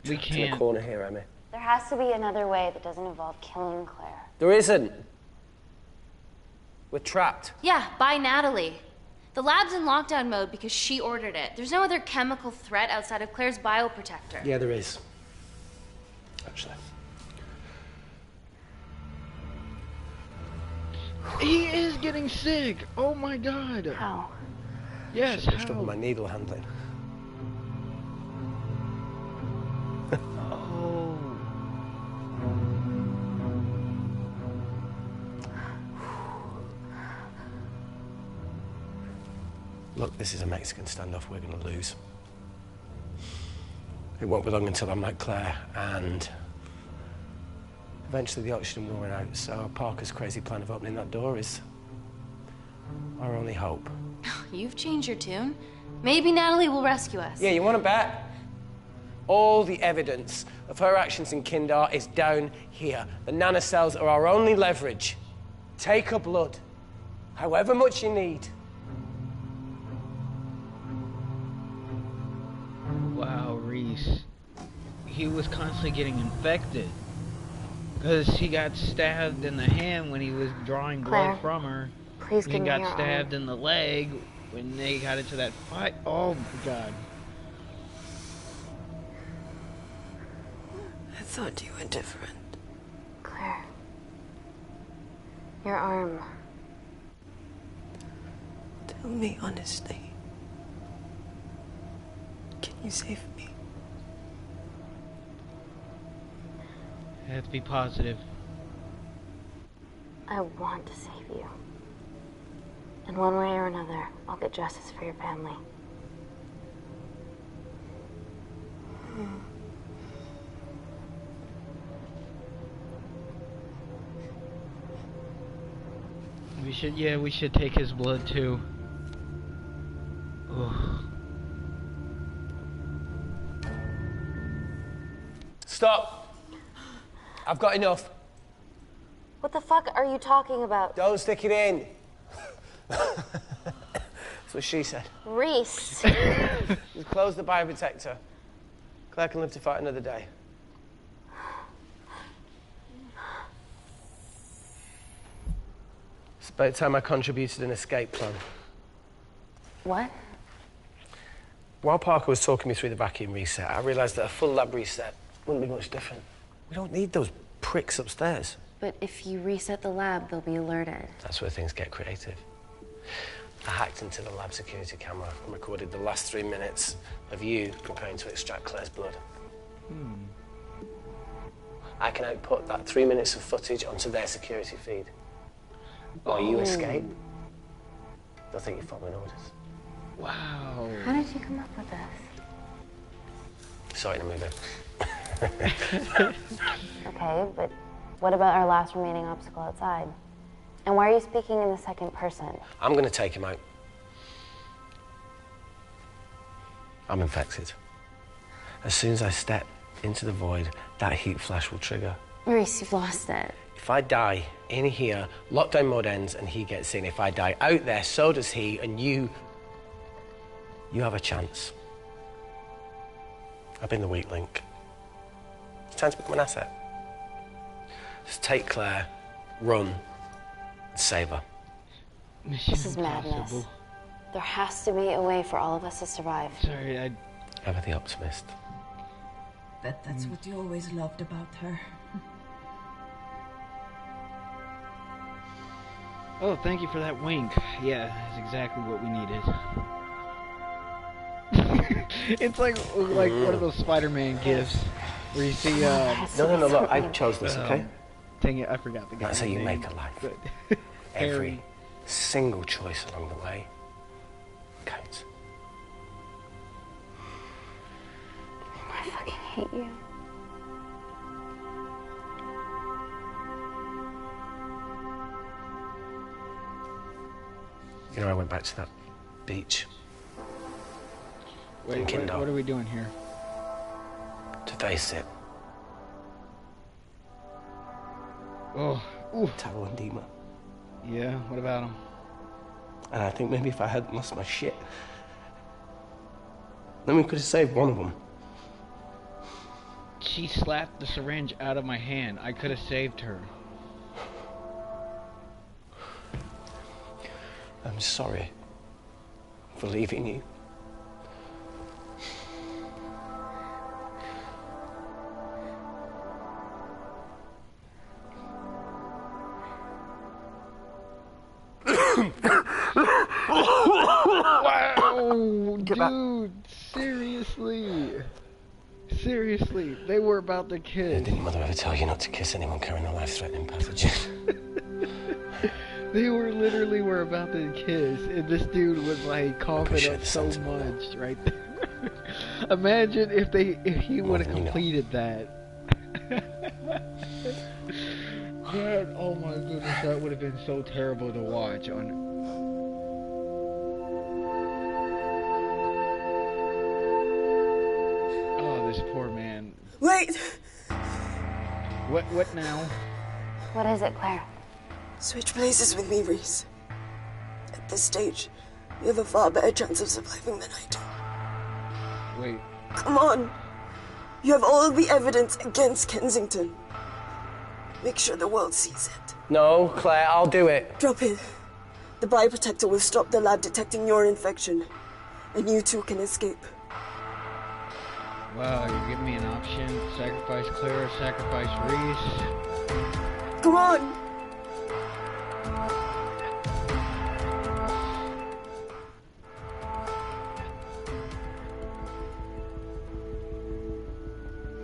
We In the can't. corner here, Emmy. There has to be another way that doesn't involve killing Claire. There isn't. We're trapped. Yeah, by Natalie. The lab's in lockdown mode because she ordered it. There's no other chemical threat outside of Claire's bioprotector. Yeah, there is. Actually. He is getting sick. Oh my God. How? Should've Yes. pushed up How? on my needle handling. Oh. Look, this is a Mexican standoff we're going to lose. It won't be long until I'm like Claire, and eventually the oxygen will run out, so Parker's crazy plan of opening that door is our only hope. You've changed your tune. Maybe Natalie will rescue us. Yeah, you want to bet? All the evidence of her actions in Kindar is down here. The nanocells are our only leverage. Take her blood, however much you need. Wow, Reese. He was constantly getting infected. Because he got stabbed in the hand when he was drawing blood Claire, from her. please He give me got your stabbed in the leg when they got into that fight. Oh my God. I thought you were different. Claire. Your arm. Tell me honestly. Can you save me? You have to be positive. I want to save you. In one way or another, I'll get justice for your family. We should take his blood too. Ugh. Stop. I've got enough. What the fuck are you talking about? Don't stick it in. That's what she said. Reese. Just close the bioprotector. Claire can live to fight another day. It's about time I contributed an escape plan. What? While Parker was talking me through the vacuum reset, I realised that a full lab reset wouldn't be much different. We don't need those pricks upstairs. But if you reset the lab, they'll be alerted. That's where things get creative. I hacked into the lab security camera and recorded the last 3 minutes of you preparing to extract Claire's blood. I can output that 3 minutes of footage onto their security feed. While you escape, they'll think you're following orders. Wow. How did you come up with this? Saw it in a movie. Okay, but what about our last remaining obstacle outside? And why are you speaking in the second person? I'm going to take him out. I'm infected. As soon as I step into the void, that heat flash will trigger. Reese, you've lost it. If I die in here, lockdown mode ends and he gets in. If I die out there, so does he, and you have a chance. I've been the weak link. It's time to become an asset. Just take Claire, run, and save her. This is madness. There has to be a way for all of us to survive. Sorry, Ever the optimist. Bet that's what you always loved about her. Oh, thank you for that wink. Yeah, that's exactly what we needed. It's like one of those Spider-Man gifts where you see. No, look, I chose this, okay? Dang it, I forgot the guy's That's how you name. make a life. Every single choice along the way counts. I fucking hate you. You know, I went back to that beach. Wait, what are we doing here? To face it. Oh, ooh. Taro and Dima. Yeah, what about him? And I think maybe if I hadn't lost my shit, then we could have saved one of them. She slapped the syringe out of my hand. I could have saved her. I'm sorry for leaving you. Wow, dude, seriously. Seriously, they were about to kiss. Didn't your mother ever tell you not to kiss anyone carrying a life-threatening pathogen? They literally were about to kiss, and this dude was like coughing up so much right there. Imagine if he would have completed that. God, oh my goodness, that would have been so terrible to watch on. Oh, this poor man. Wait! What now? What is it, Claire? Switch places with me, Reese. At this stage, you have a far better chance of surviving than I do. Wait. Come on. You have all the evidence against Kensington. Make sure the world sees it. No, Claire, I'll do it. Drop it. The bioprotector will stop the lab detecting your infection, and you two can escape. Wow, you're giving me an option. Sacrifice Claire or sacrifice Reese. Come on!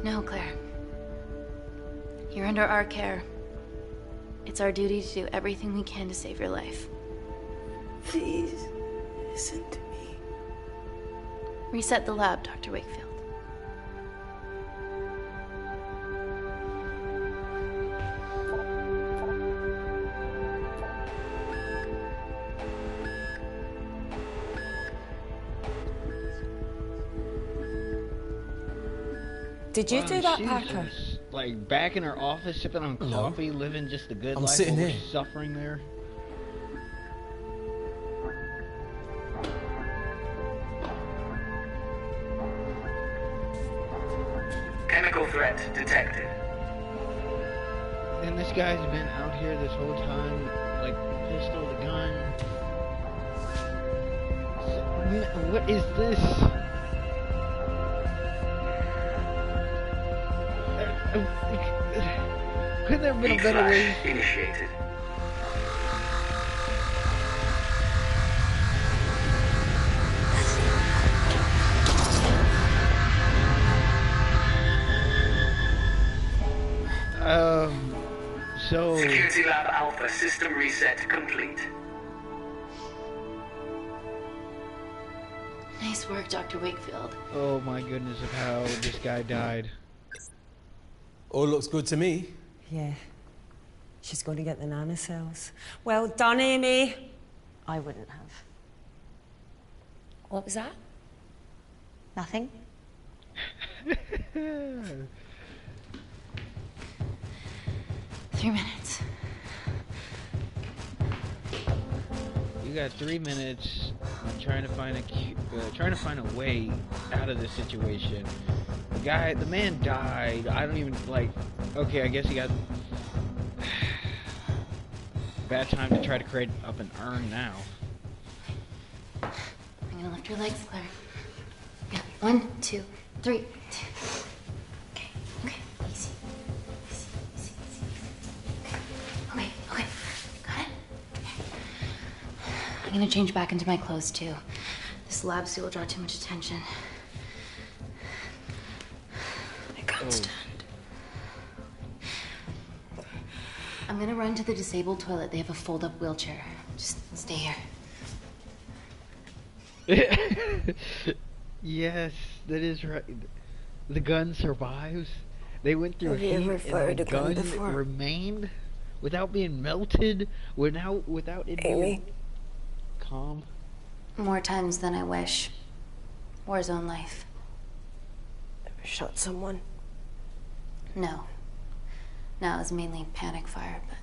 No, Claire. You're under our care. It's our duty to do everything we can to save your life. Please, listen to me. Reset the lab, Dr. Wakefield. Did you do that, she's Parker? just, like back in her office sipping on coffee, living just a good life sitting while here. we're suffering there. Chemical threat detected. And this guy's been out here this whole time, like pistol, the gun. What is this? Couldn't there have been a better way? Initiated. So... Security Lab Alpha system reset complete. Nice work, Dr. Wakefield. Oh my goodness of how this guy died. All looks good to me. Yeah. She's going to get the nanocells. Well done, Amy. I wouldn't have. What was that? Nothing? 3 minutes. You got 3 minutes trying to find a way out of this situation. The man died. I don't even like. Okay, I guess he got bad time to try to create up an urn now. I'm gonna lift your legs, Claire. Yeah, 1, 2, 3. Okay, easy. Okay, got it? I'm gonna change back into my clothes, too. This lab suit will draw too much attention. I can't stand. I'm gonna run to the disabled toilet. They have a fold-up wheelchair. Just stay here. Yes, that is right. The gun survives. They went through heat and the gun remained without being melted, without it being calm. More times than I wish. Warzone life. Ever shot someone? No. No, it was mainly panic fire, but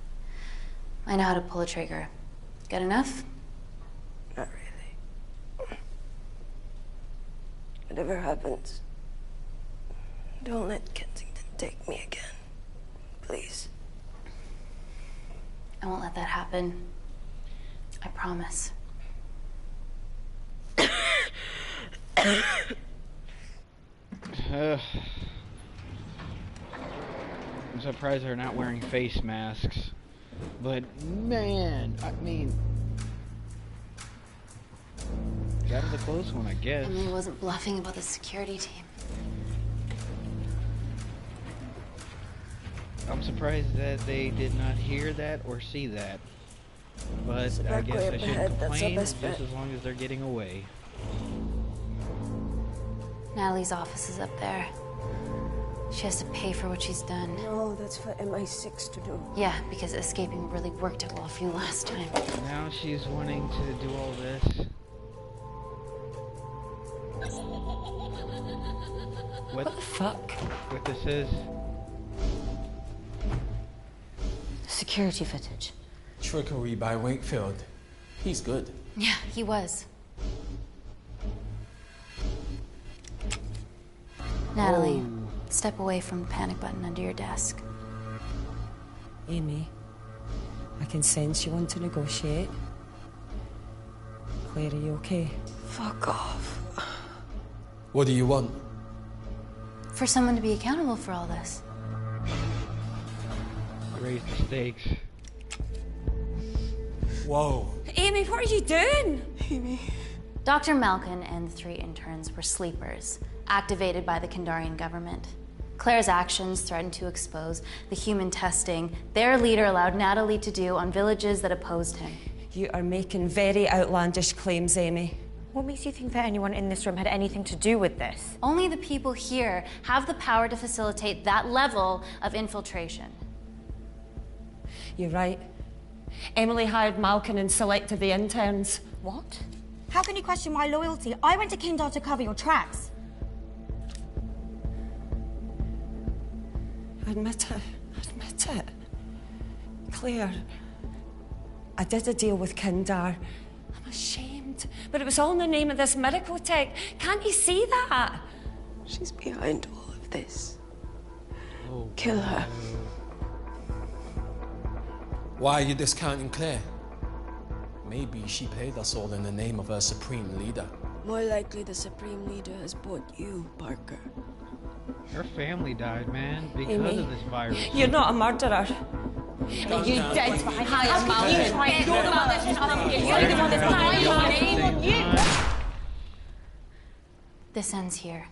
I know how to pull a trigger. Good enough? Not really. Whatever happens, don't let Kensington take me again. Please. I won't let that happen. I promise. I'm surprised they're not wearing face masks. But man, I mean, that was a close one, I guess. Emily wasn't bluffing about the security team. I'm surprised that they did not hear that or see that. But I guess I shouldn't complain just as long as they're getting away. Natalie's office is up there. She has to pay for what she's done. No, that's for MI6 to do. Yeah, because escaping really worked out well for you last time. Now she's wanting to do all this. What the fuck? What this is? Security footage. Trickery by Wakefield. He's good. Yeah, he was. Natalie, step away from the panic button under your desk. Amy, I can sense you want to negotiate. Claire, are you okay? Fuck off. What do you want? For someone to be accountable for all this. Raise the stakes. Whoa. Amy, what are you doing? Amy. Dr. Malkin and the 3 interns were sleepers, activated by the Kandarian government. Claire's actions threatened to expose the human testing their leader allowed Natalie to do on villages that opposed him. You are making very outlandish claims, Amy. What makes you think that anyone in this room had anything to do with this? Only the people here have the power to facilitate that level of infiltration. You're right. Emily hired Malkin and selected the interns. What? How can you question my loyalty? I went to Kindar to cover your tracks. I Admit it. Admit it. Claire, I did a deal with Kindar. I'm ashamed, but it was all in the name of this miracle tech. Can't you see that? She's behind all of this. Oh, Kill her. Why are you discounting Claire? Maybe she played us all in the name of her supreme leader. More likely the Supreme Leader has bought you, Parker. Her family died, man, because Amy, of this virus. You're not a murderer. You dead high mountain. You're the one that's hungry. You're the one that's hiding. This ends here.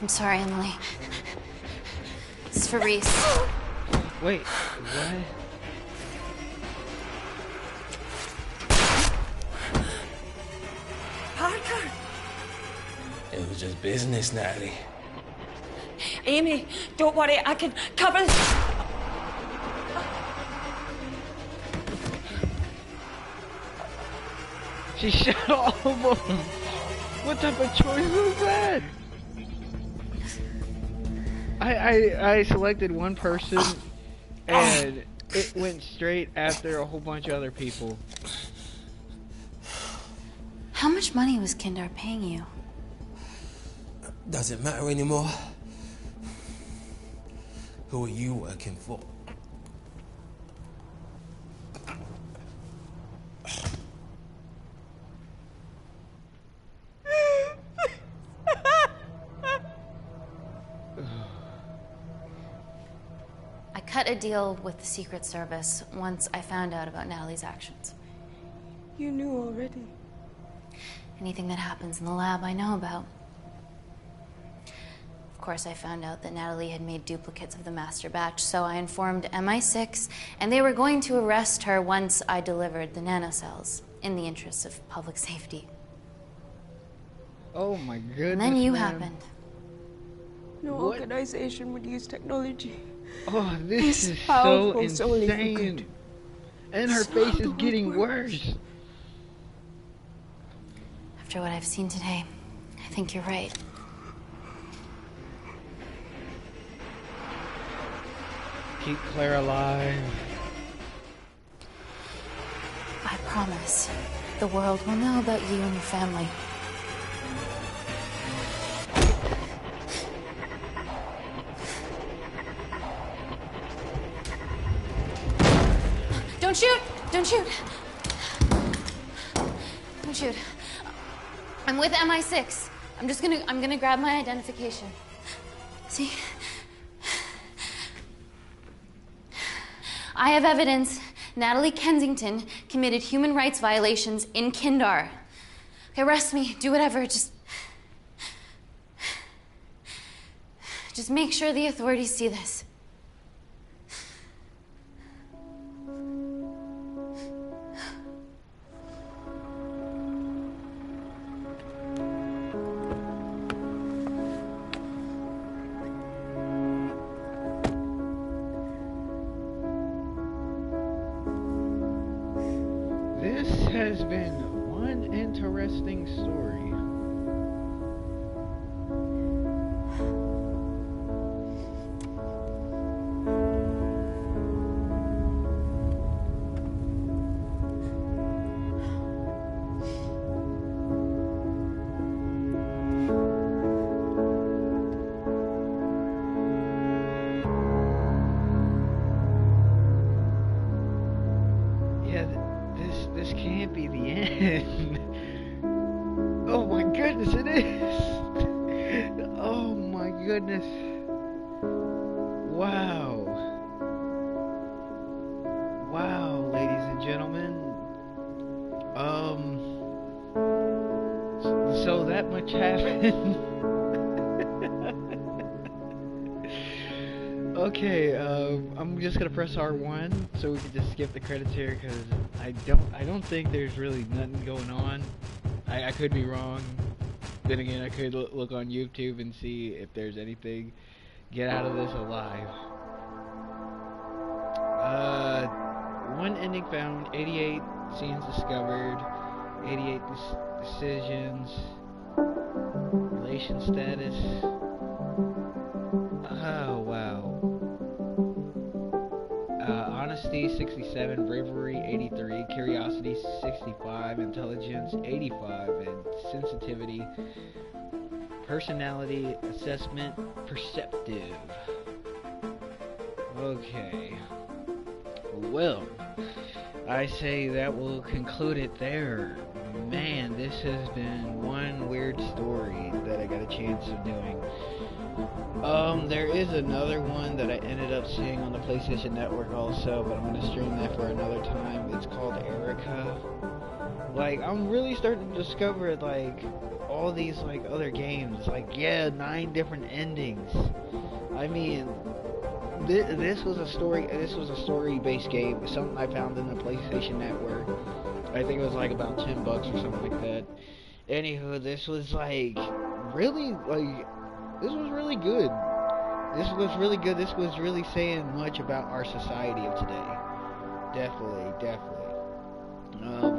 I'm sorry, Emily. This is for Reese. Wait, what? Parker! It was just business, Natalie. Amy, don't worry, I can cover... She shot all of them! What type of choice was that? I selected one person and it went straight after a whole bunch of other people. How much money was Kindar paying you? Doesn't matter anymore. Who are you working for? I cut a deal with the Secret Service once I found out about Natalie's actions. You knew already. Anything that happens in the lab, I know about. Of course, I found out that Natalie had made duplicates of the master batch, so I informed MI6, and they were going to arrest her once I delivered the nanocells, in the interests of public safety. Oh my goodness, And then you man. happened. No organization would use technology. Oh, this is so powerful solely for insane. good. And her So face the is world getting works. worse. After what I've seen today, I think you're right. Keep Claire alive. I promise, the world will know about you and your family. Don't shoot! Don't shoot! Don't shoot. I'm with MI6. I'm gonna grab my identification. See? I have evidence Natalie Kensington committed human rights violations in Kindar. Okay, arrest me, do whatever, just make sure the authorities see this. This has been one interesting story. Yeah, this can't be the end. Oh my goodness, it is. Oh my goodness. Wow. Wow, ladies and gentlemen. So that much happened. Okay, I'm just gonna press R1 so we can just skip the credits here because I don't think there's really nothing going on. I could be wrong. Then again, I could look on YouTube and see if there's anything. Get out of this alive. one ending found, 88 scenes discovered, 88 decisions, relation status. Oh, wow. Honesty, 67, bravery, 83, curiosity, 65, intelligence, 85, and sensitivity, personality, assessment, perceptive. Okay. Well, I say that will conclude it there. Man, this has been one weird story that I got a chance of doing. There is another one that I ended up seeing on the PlayStation Network also, but I'm going to stream that for another time. It's called Erica. Like, I'm really starting to discover, like, all these, like, other games. Like, yeah, 9 different endings. I mean, this was a story-based game. It was something I found in the PlayStation Network. I think it was, like, about $10 or something like that. Anywho, this was, like, really, like... This was really good. This was really good. This was really saying much about our society of today. Definitely.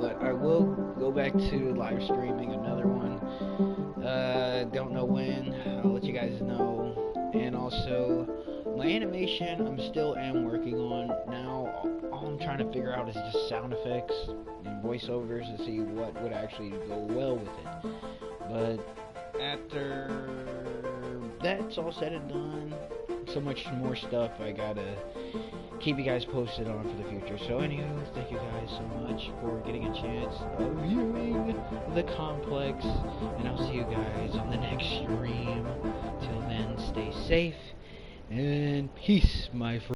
But I will go back to live streaming another one. Don't know when. I'll let you guys know. And also, my animation, I'm still working on. Now, all I'm trying to figure out is just sound effects and voiceovers to see what would actually go well with it. But after that's all said and done, so much more stuff I gotta keep you guys posted on for the future. So anywho, thank you guys so much for getting a chance of viewing the complex, and I'll see you guys on the next stream. Till then, stay safe and peace, my friends.